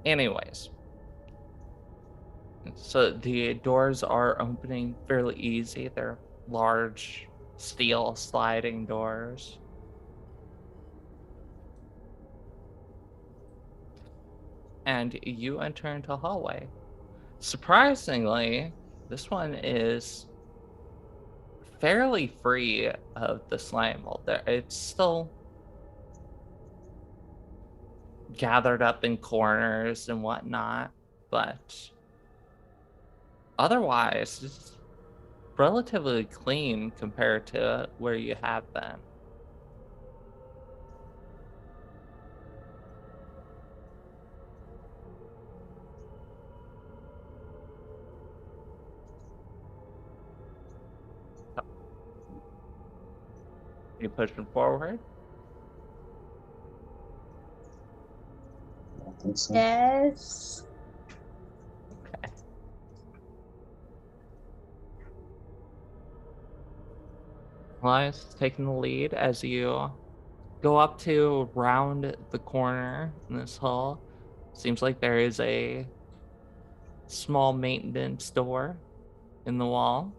Speaker 1: Anyways, so the doors are opening fairly easy. They're large steel sliding doors. And you enter into a hallway. Surprisingly, this one is fairly free of the slime mold. It's still gathered up in corners and whatnot, but otherwise, it's relatively clean compared to where you have been. You pushing forward?
Speaker 4: I think so.
Speaker 2: Yes.
Speaker 1: Okay. Elias taking the lead as you go up to round the corner in this hall. Seems like there is a small maintenance door in the wall.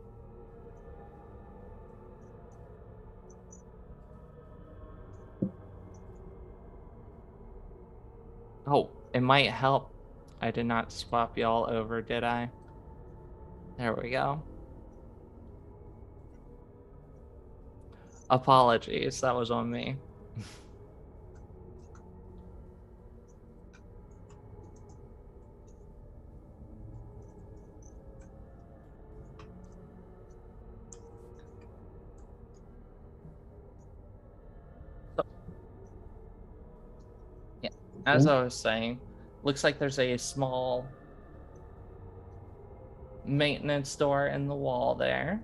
Speaker 1: Oh, it might help. I did not swap y'all over, did I? There we go. Apologies, that was on me. Yeah, as I was saying, looks like there's a small maintenance door in the wall there.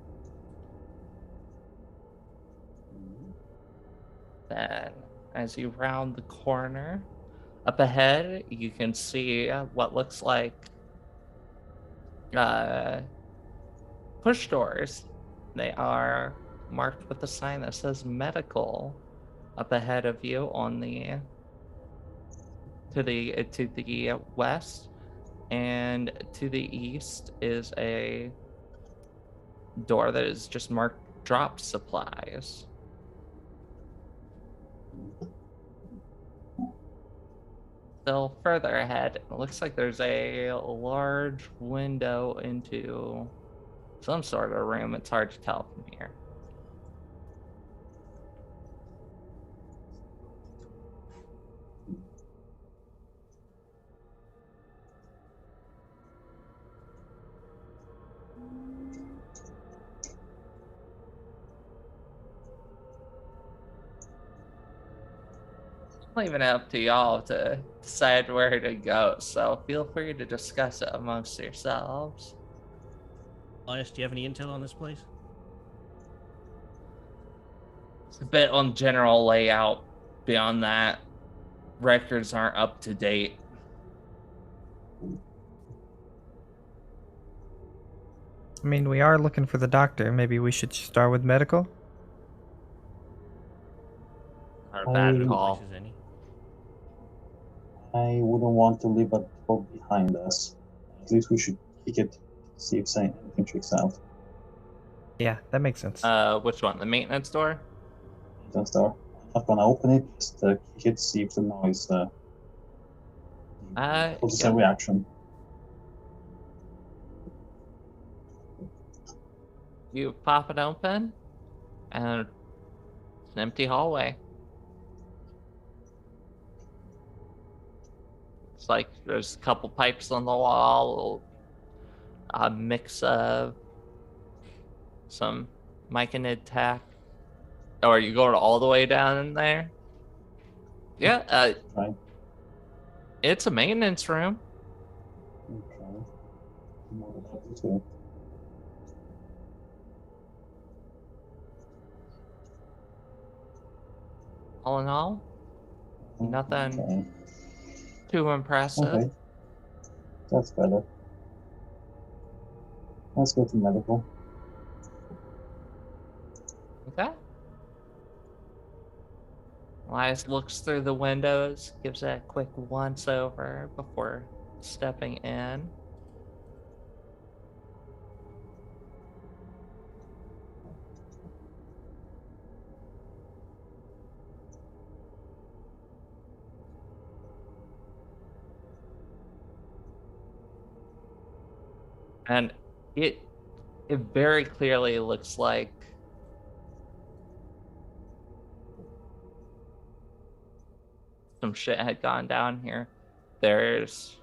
Speaker 1: Then, as you round the corner, up ahead, you can see what looks like push doors. They are marked with a sign that says medical up ahead of you on the to the west, and to the east is a door that is just marked drop supplies. Still further ahead, it looks like there's a large window into some sort of room. It's hard to tell from here. Leaving it up to y'all to decide where to go, so feel free to discuss it amongst yourselves.
Speaker 3: Elias, do you have any intel on this place?
Speaker 1: It's a bit on general layout. Beyond that, records aren't up to date.
Speaker 5: I mean, we are looking for the doctor. Maybe we should start with medical?
Speaker 1: Not a bad
Speaker 4: I-
Speaker 1: call.
Speaker 3: Places any?
Speaker 4: I wouldn't want to leave a door behind us. At least we should kick it, see if anything checks out.
Speaker 5: Yeah, that makes sense.
Speaker 1: Which one? The maintenance door?
Speaker 4: Maintenance door. I'm not gonna open it, just kick it, see if the noise causes a
Speaker 1: Yep.
Speaker 4: reaction.
Speaker 1: You pop it open, and it's an empty hallway. It's like there's a couple pipes on the wall, a mix of some Myconid tack. Oh, are you going all the way down in there? Yeah,
Speaker 4: Right.
Speaker 1: it's a maintenance room.
Speaker 4: Okay. More than happy to.
Speaker 1: All in all, nothing
Speaker 4: Okay.
Speaker 1: too impressive.
Speaker 4: Okay. That's better. Let's go to medical.
Speaker 1: Okay. Elias looks through the windows, gives it a quick once over before stepping in. And it very clearly looks like some shit had gone down here. There's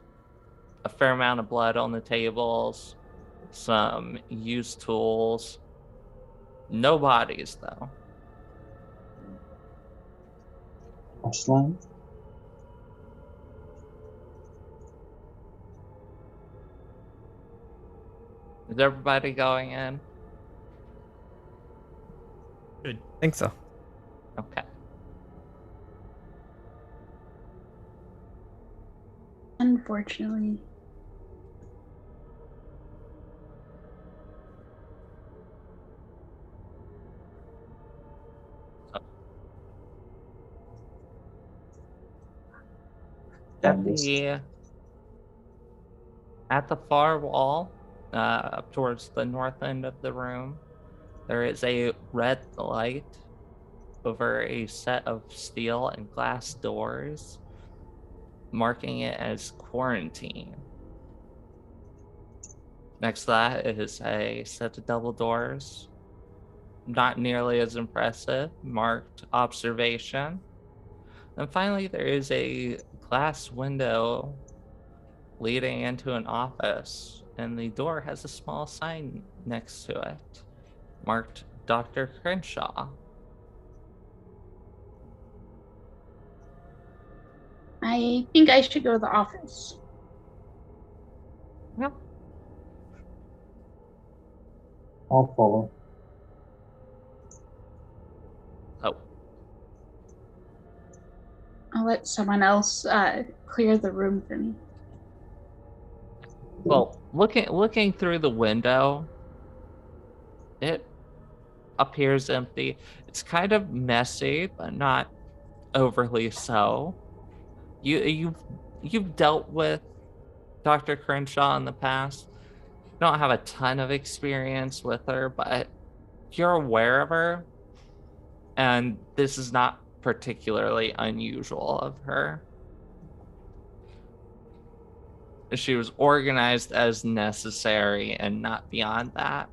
Speaker 1: a fair amount of blood on the tables, some used tools. No bodies, though.
Speaker 4: Ashline?
Speaker 1: Is everybody going in?
Speaker 3: Good.
Speaker 5: Think so.
Speaker 1: Okay.
Speaker 2: Unfortunately.
Speaker 1: At the far wall, up towards the north end of the room, there is a red light over a set of steel and glass doors, marking it as quarantine. Next to that is a set of double doors, not nearly as impressive, marked observation. And finally, there is a glass window leading into an office, and the door has a small sign next to it, marked Dr. Crenshaw.
Speaker 2: I think I should go to the office.
Speaker 1: Yep.
Speaker 4: I'll follow.
Speaker 1: Oh,
Speaker 2: I'll let someone else clear the room for me.
Speaker 1: well, looking through the window, it appears empty. It's kind of messy, but not overly so. You've dealt with Dr. Crenshaw in the past. You don't have a ton of experience with her, but you're aware of her, and this is not particularly unusual of her. She was organized as necessary and not beyond that.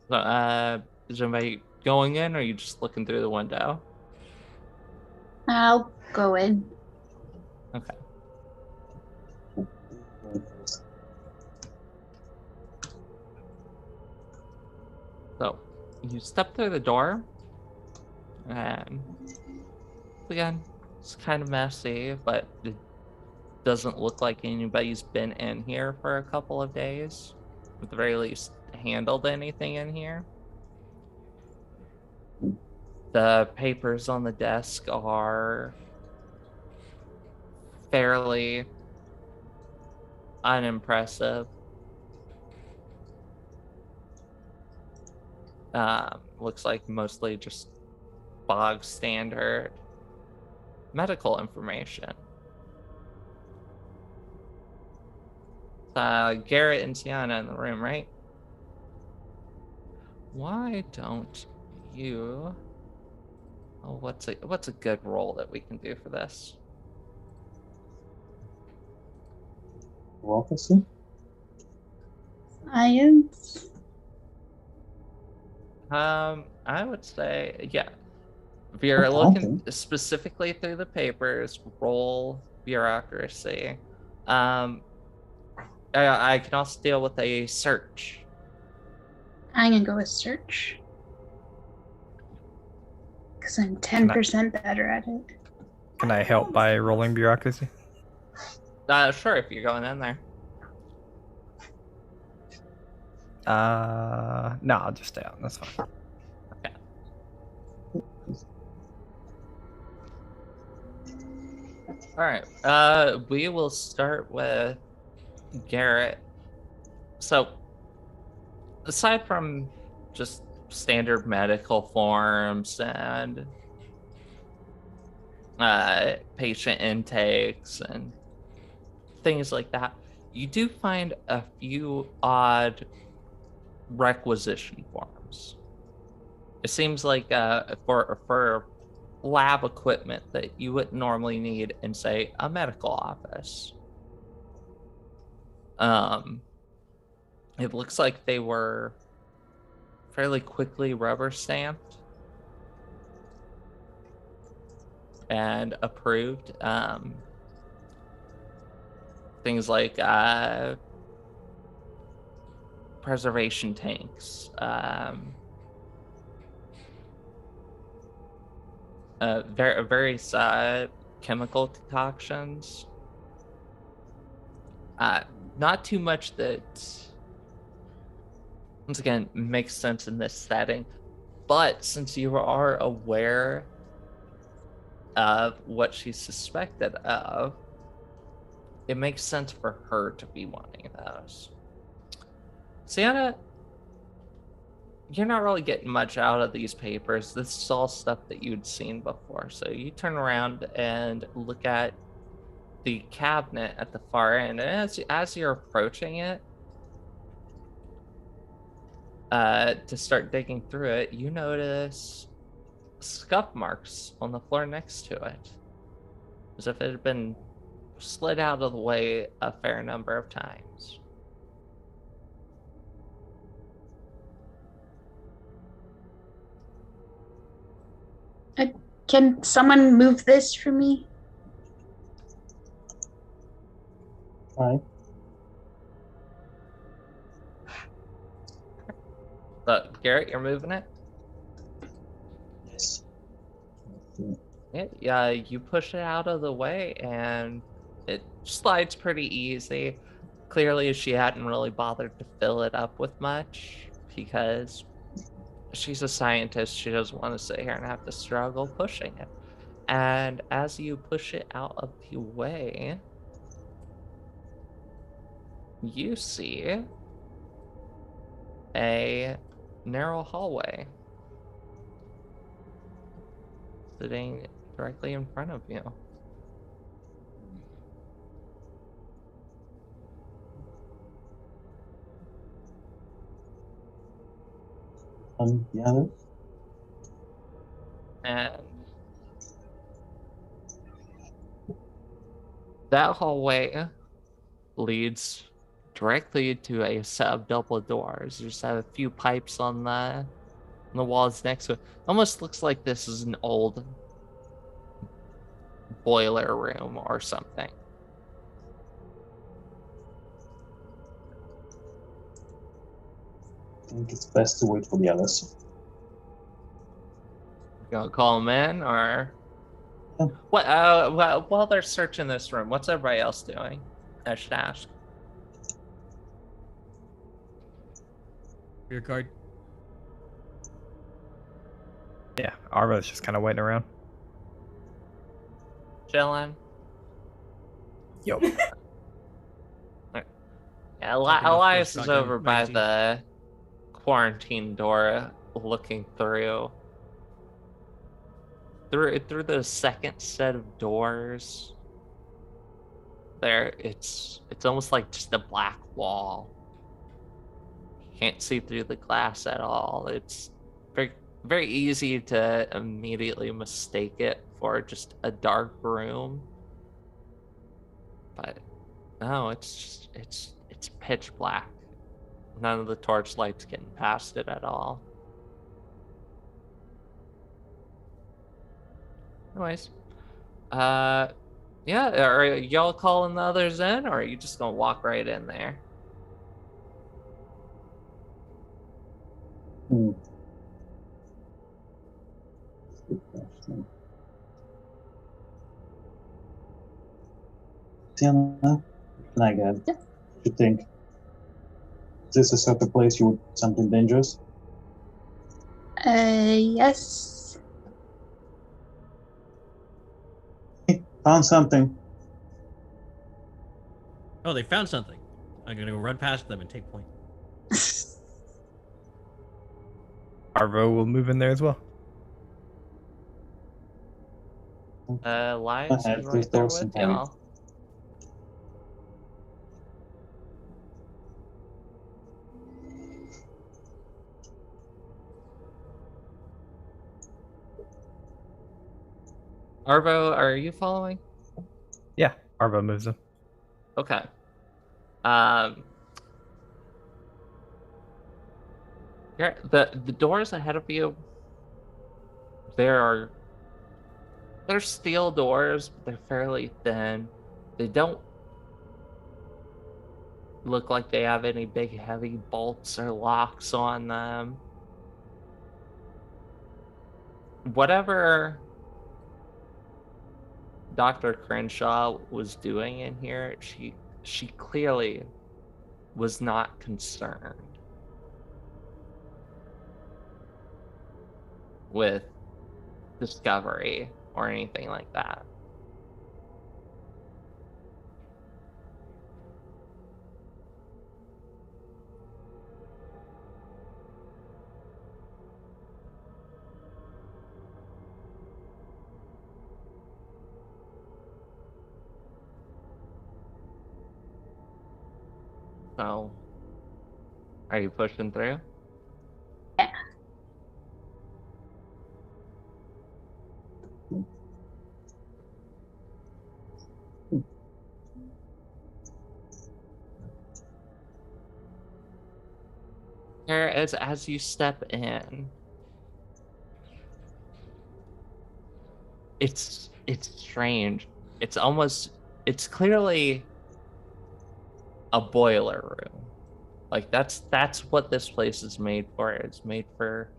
Speaker 1: So, is anybody going in, or are you just looking through the window?
Speaker 2: I'll go in.
Speaker 1: Okay. So you step through the door, and again, it's kind of messy, but it doesn't look like anybody's been in here for a couple of days. At the very least, handled anything in here. The papers on the desk are fairly unimpressive. Looks like mostly just bog standard medical information. Garrett and Tiana in the room, right? Why don't you? Oh, what's a good role that we can do for this?
Speaker 4: Prophecy?
Speaker 2: Science.
Speaker 1: I would say, yeah. If you're
Speaker 4: Accounting.
Speaker 1: looking specifically through the papers, roll bureaucracy. I can also deal with a search.
Speaker 2: I'm gonna go with search. Because I'm 10% better at it.
Speaker 5: Can I help by rolling bureaucracy?
Speaker 1: Sure, if you're going in there.
Speaker 5: No, I'll just stay out. That's fine.
Speaker 1: Okay. All right. We will start with Garrett. So, aside from just standard medical forms and patient intakes and things like that, you do find a few odd requisition forms. It seems like for lab equipment that you wouldn't normally need in, say, a medical office. It looks like they were fairly quickly rubber stamped. and approved. Things like preservation tanks, various chemical concoctions. Not too much that, once again, makes sense in this setting. But since you are aware of what she's suspected of, it makes sense for her to be wanting those. Sienna, you're not really getting much out of these papers. This is all stuff that you'd seen before. So you turn around and look at the cabinet at the far end. And as you're approaching it, to start digging through it, you notice scuff marks on the floor next to it, as if it had been slid out of the way a fair number of times.
Speaker 2: Can someone move this for me?
Speaker 4: Right.
Speaker 1: But Garrett, you're moving it?
Speaker 4: Yes.
Speaker 1: Yeah, you push it out of the way and it slides pretty easy. Clearly, she hadn't really bothered to fill it up with much because she's a scientist. She doesn't want to sit here and have to struggle pushing it. And as you push it out of the way, you see a narrow hallway sitting directly in front of you.
Speaker 4: The others?
Speaker 1: And that hallway leads directly to a set of double doors. There's a few pipes on the walls next to it. Almost looks like this is an old boiler room or something.
Speaker 4: I think it's best to wait for the others.
Speaker 1: You gonna call them in, or
Speaker 4: Yeah.
Speaker 1: what? While they're searching this room, what's everybody else doing? I should ask.
Speaker 3: Rear guard.
Speaker 5: Yeah, Arvo's just kind of waiting around.
Speaker 1: Chilling.
Speaker 5: Yo.
Speaker 1: Yeah,
Speaker 3: Taking off
Speaker 1: Elias
Speaker 3: those
Speaker 1: is
Speaker 3: shotgun
Speaker 1: over by
Speaker 3: magazines.
Speaker 1: the quarantine door, looking through the second set of doors. There, it's almost like just a black wall. You can't see through the glass at all. It's very very easy to immediately mistake it for just a dark room. But no, it's pitch black. None of the torchlight's getting past it at all. Anyways, yeah, are y'all calling the others in, or are you just gonna walk right in there?
Speaker 4: Good question. Sienna, like you think? Is this a sort of place you would something dangerous?
Speaker 2: Yes.
Speaker 4: Found something.
Speaker 3: Oh, they found something. I'm gonna go run past them and take point.
Speaker 5: Arvo will move in there as well.
Speaker 1: Elias
Speaker 4: Ahead,
Speaker 1: is
Speaker 4: there's
Speaker 1: right there
Speaker 4: doors
Speaker 1: with
Speaker 4: and Harry.
Speaker 1: y'all. Arvo, are you following?
Speaker 5: Yeah, Arvo moves him.
Speaker 1: Okay. The doors ahead of you, there are They're steel doors, but they're fairly thin. They don't look like they have any big heavy bolts or locks on them. Whatever Dr. Crenshaw was doing in here, she clearly was not concerned with discovery or anything like that. So, are you pushing through?
Speaker 2: Yeah.
Speaker 1: Here, as you step in, it's strange. It's clearly a boiler room. Like that's what this place is made for. It's made for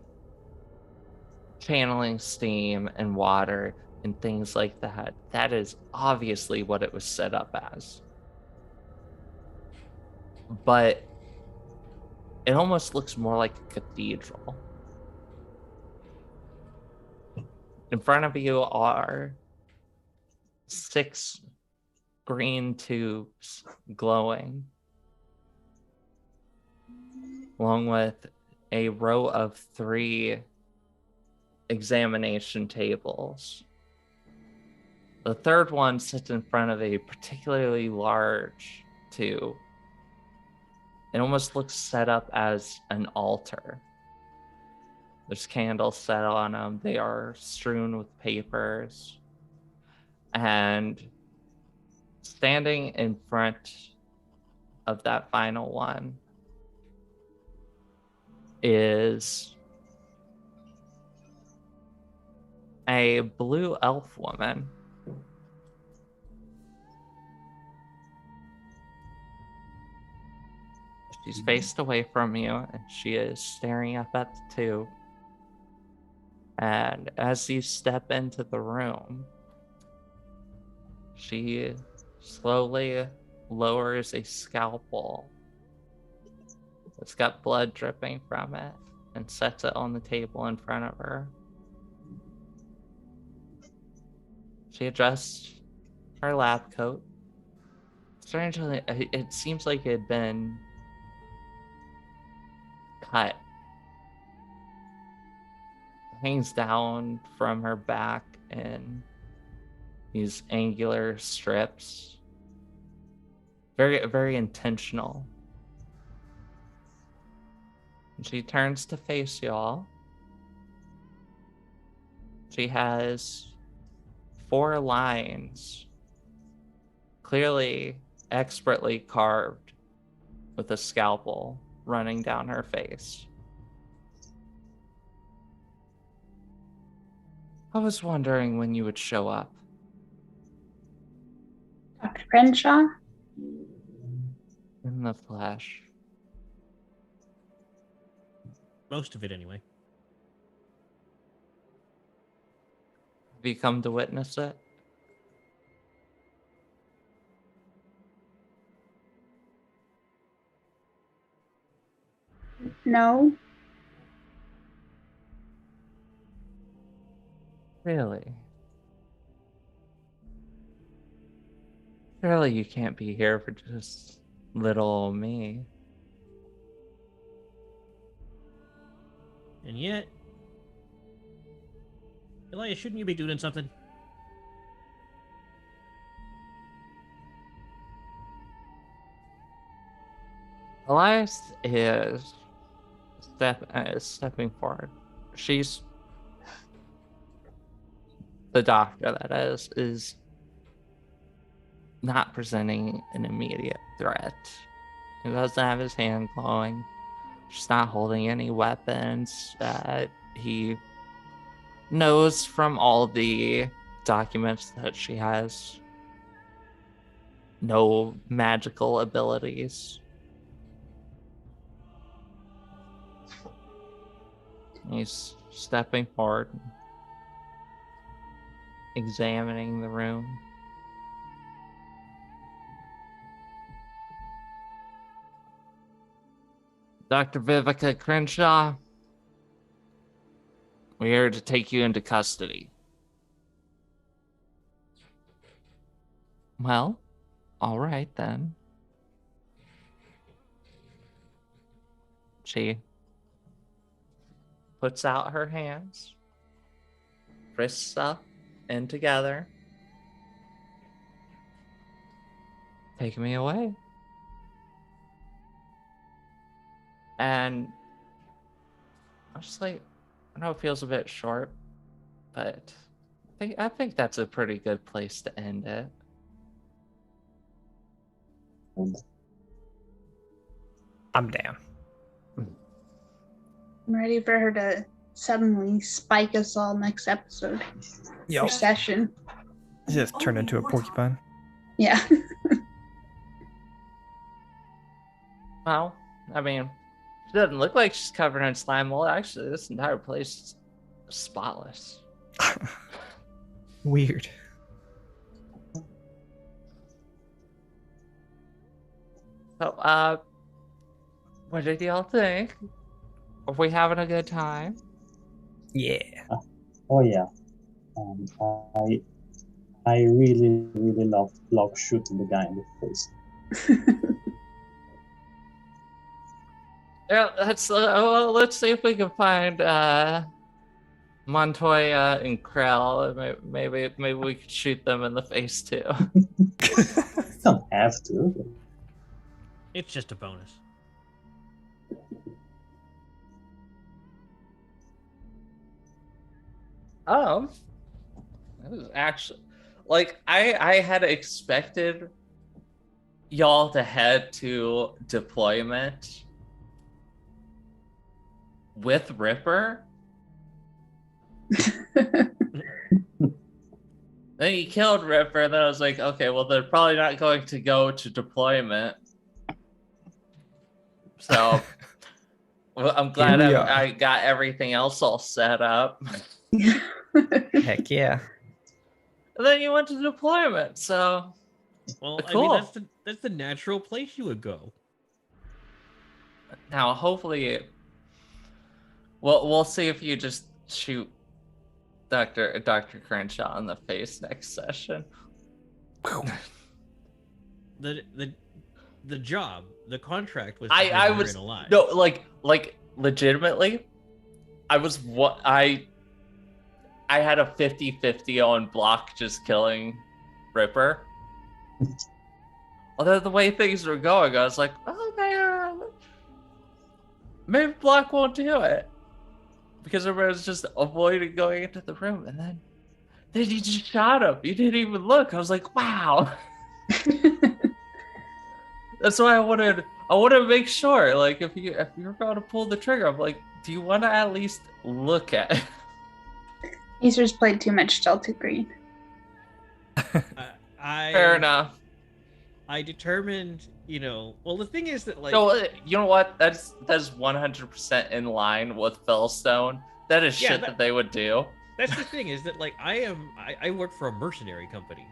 Speaker 1: channeling steam and water and things like that. That is obviously what it was set up as. But it almost looks more like a cathedral. In front of you are 6 green tubes glowing, along with a row of 3 examination tables. The third one sits in front of a particularly large tube. It almost looks set up as an altar. There's candles set on them. They are strewn with papers. And standing in front of that final one is a blue elf woman. She's faced away from you, and she is staring up at the tube. And as you step into the room, she slowly lowers a scalpel that's got blood dripping from it and sets it on the table in front of her. She adjusts her lab coat. Strangely, it seems like it had been cut. Hangs down from her back in these angular strips. Very, very intentional. And she turns to face y'all. She has 4 lines, clearly expertly carved with a scalpel running down her face. I was wondering when you would show up.
Speaker 2: Dr. Crenshaw?
Speaker 1: In the flesh.
Speaker 3: Most of it, anyway.
Speaker 1: Have you come to witness it?
Speaker 2: No.
Speaker 1: Really? Surely you can't be here for just little old me.
Speaker 3: And yet, Elias, shouldn't you be doing something?
Speaker 1: Elias is stepping forward. She's the doctor, that is not presenting an immediate threat. He doesn't have his hand glowing. She's not holding any weapons. He knows from all the documents that she has no magical abilities. He's stepping forward, examining the room. Dr. Vivica Crenshaw, we're here to take you into custody. Well, all right then. She puts out her hands, wrists up and together. Take me away. And I'm just like, I know it feels a bit short, but I think that's a pretty good place to end it.
Speaker 5: I'm down.
Speaker 2: I'm ready for her to suddenly spike us all next episode.
Speaker 5: Yo,
Speaker 2: Or session.
Speaker 5: just turn into a porcupine.
Speaker 2: Yeah.
Speaker 1: Well, I mean, she doesn't look like she's covered in slime mold. Actually, this entire place is spotless.
Speaker 5: Weird.
Speaker 1: So, what did y'all think? Are we having a good time?
Speaker 5: Yeah.
Speaker 4: Oh yeah. I really love shooting the guy in the face.
Speaker 1: Yeah, let's see if we can find Montoya and Krell. Maybe we could shoot them in the face too.
Speaker 4: Don't have to.
Speaker 3: It's just a bonus.
Speaker 1: That is actually like I had expected y'all to head to deployment with Ripper. Then he killed Ripper, and then I was like, okay, well, they're probably not going to go to deployment. So well, I'm glad
Speaker 5: Here we are.
Speaker 1: I got everything else all set up.
Speaker 5: Heck yeah.
Speaker 1: And then you went to deployment, so
Speaker 3: Well,
Speaker 1: Cool.
Speaker 3: I mean, that's the natural place you would go.
Speaker 1: now hopefully we'll see if you just shoot Dr. Crenshaw in the face next session.
Speaker 3: The job, the contract was.
Speaker 1: I was
Speaker 3: alive.
Speaker 1: no like legitimately. I had a 50-50 on Block just killing Ripper. Although the way things were going, I was like, oh man, maybe Block won't do it. Because everyone was just avoiding going into the room, and then you just shot him. You didn't even look. I was like, wow. That's why I wanted to make sure, like, if you're going to pull the trigger, I'm like, do you want to at least look at it?
Speaker 2: Acer's played too much Delta Green.
Speaker 1: Fair enough.
Speaker 3: I determined, well, the thing is that, like,
Speaker 1: So, you know what? That's 100% in line with Fellstone. That is shit that they would do.
Speaker 3: That's the thing is that, like, I work for a mercenary company,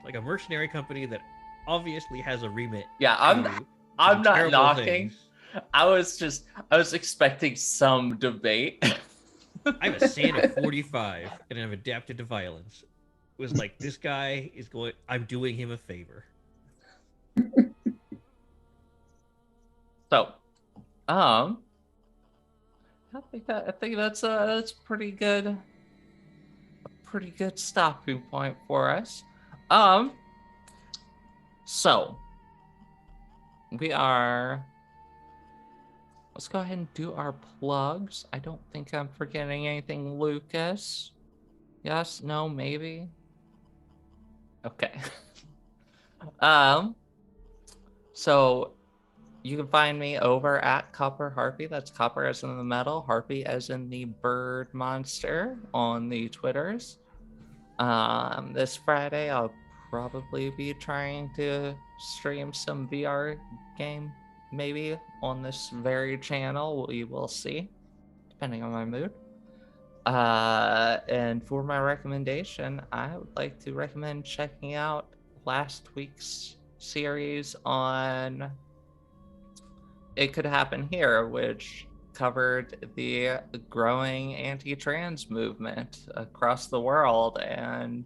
Speaker 3: that obviously has a remit.
Speaker 1: Yeah, I'm not knocking.
Speaker 3: Things.
Speaker 1: I was expecting some debate.
Speaker 3: I have a SAN of 45 and I've adapted to violence. It was like, this guy is I'm doing him a favor.
Speaker 1: So, I think that's pretty good. A pretty good stopping point for us. So we are. Let's go ahead and do our plugs. I don't think I'm forgetting anything, Lucas. Yes? No? Maybe? Okay. So you can find me over at Copper Harpy. That's Copper as in the metal, Harpy as in the bird monster on the Twitters. This Friday, I'll probably be trying to stream some VR game, maybe on this very channel. We will see, depending on my mood. And for my recommendation, I would like to recommend checking out last week's series on It Could Happen Here, which covered the growing anti-trans movement across the world and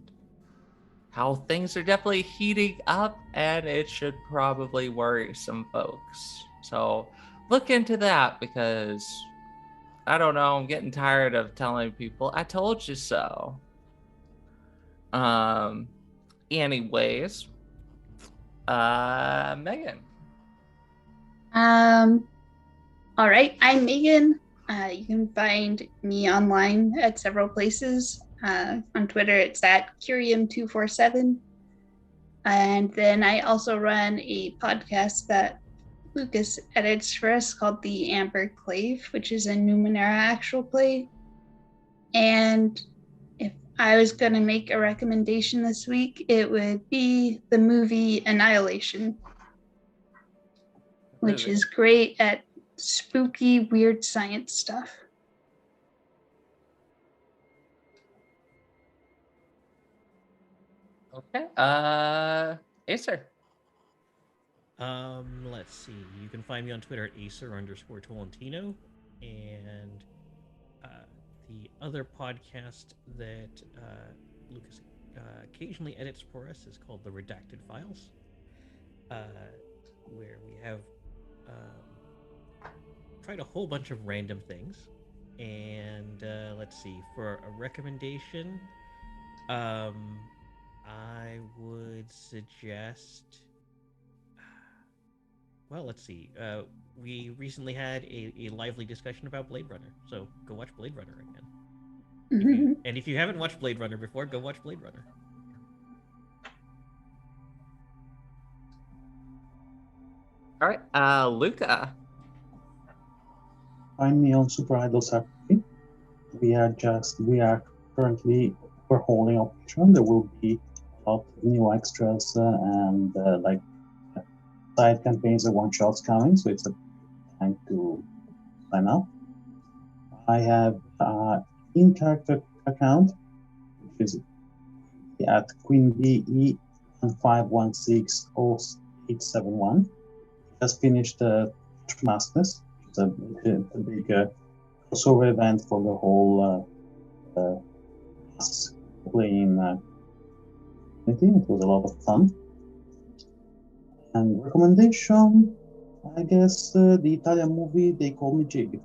Speaker 1: how things are definitely heating up, and it should probably worry some folks. So look into that, because I don't know, I'm getting tired of telling people I told you so. Anyways, Megan.
Speaker 2: All right, I'm Megan. You can find me online at several places. On Twitter, it's at Curium247. And then I also run a podcast that Lucas edits for us called The Amber Clave, which is a Numenera actual play. And if I was going to make a recommendation this week, it would be the movie Annihilation, which is great at spooky, weird science stuff.
Speaker 1: Okay. Acer.
Speaker 3: Let's see. You can find me on Twitter at Acer_Tolentino, and the other podcast that Lucas occasionally edits for us is called The Redacted Files, where we have tried a whole bunch of random things. And let's see, for a recommendation, I would suggest. Well, let's see. We recently had a lively discussion about Blade Runner, so go watch Blade Runner again. And if you haven't watched Blade Runner before, go watch Blade Runner.
Speaker 1: All right, Luca.
Speaker 4: Find me on Super Idols RPG. We are currently overhauling our Patreon. There will be a lot of new extras and like side campaigns and one shots coming, so it's a time to sign up. I have an in-character account, which is at QueenBE 15160871. Just finished the Masters, which is a big crossover event for the whole playing community. It was a lot of fun. And recommendation, I guess the Italian movie They Call Me Jig.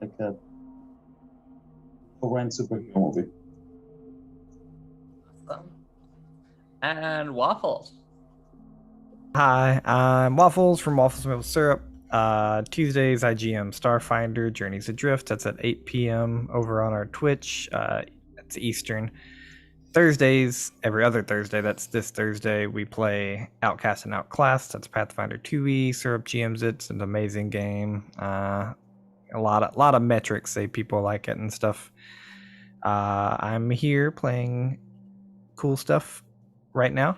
Speaker 4: Like a foreign superhero movie.
Speaker 1: Awesome. And Waffles.
Speaker 5: Hi, I'm Waffles from Waffles Maple Syrup. Tuesdays, I GM Starfinder Journeys Adrift. That's at 8 p.m. over on our Twitch. It's Eastern. Thursdays, every other Thursday, that's this Thursday, we play Outcast and Outclassed. That's Pathfinder 2e. Syrup GMs it. It's an amazing game. A lot of metrics, say people like it and stuff. I'm here playing cool stuff right now.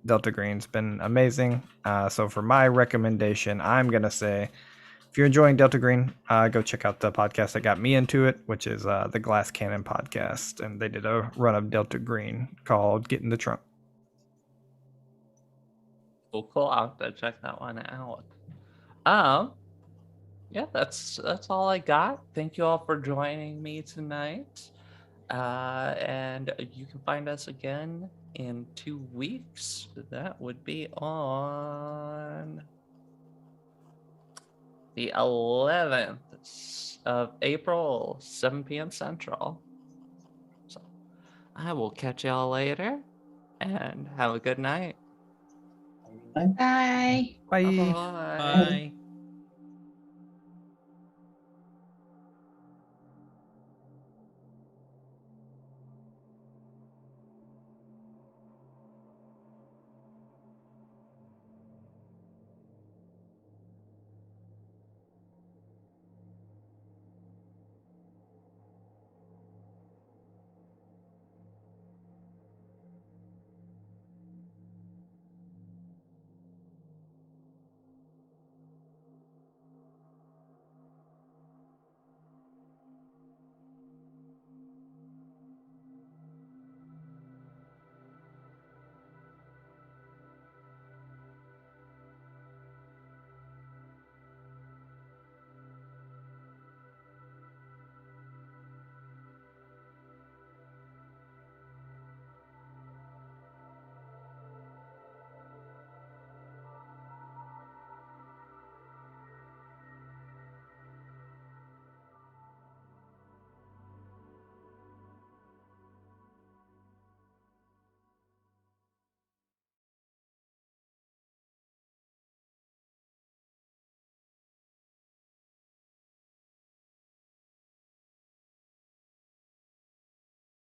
Speaker 5: Delta Green's been amazing. So for my recommendation, I'm gonna say, if you're enjoying Delta Green, go check out the podcast that got me into it, which is the Glass Cannon podcast, and they did a run of Delta Green called "Get in the Trunk."
Speaker 1: Cool. I'll have to check that one out. Yeah, that's all I got. Thank you all for joining me tonight. And you can find us again in 2 weeks. That would be on the 11th of April, 7 p.m. Central. So I will catch y'all later, and have a good night.
Speaker 2: Bye.
Speaker 5: Bye.
Speaker 1: Bye.
Speaker 3: Bye.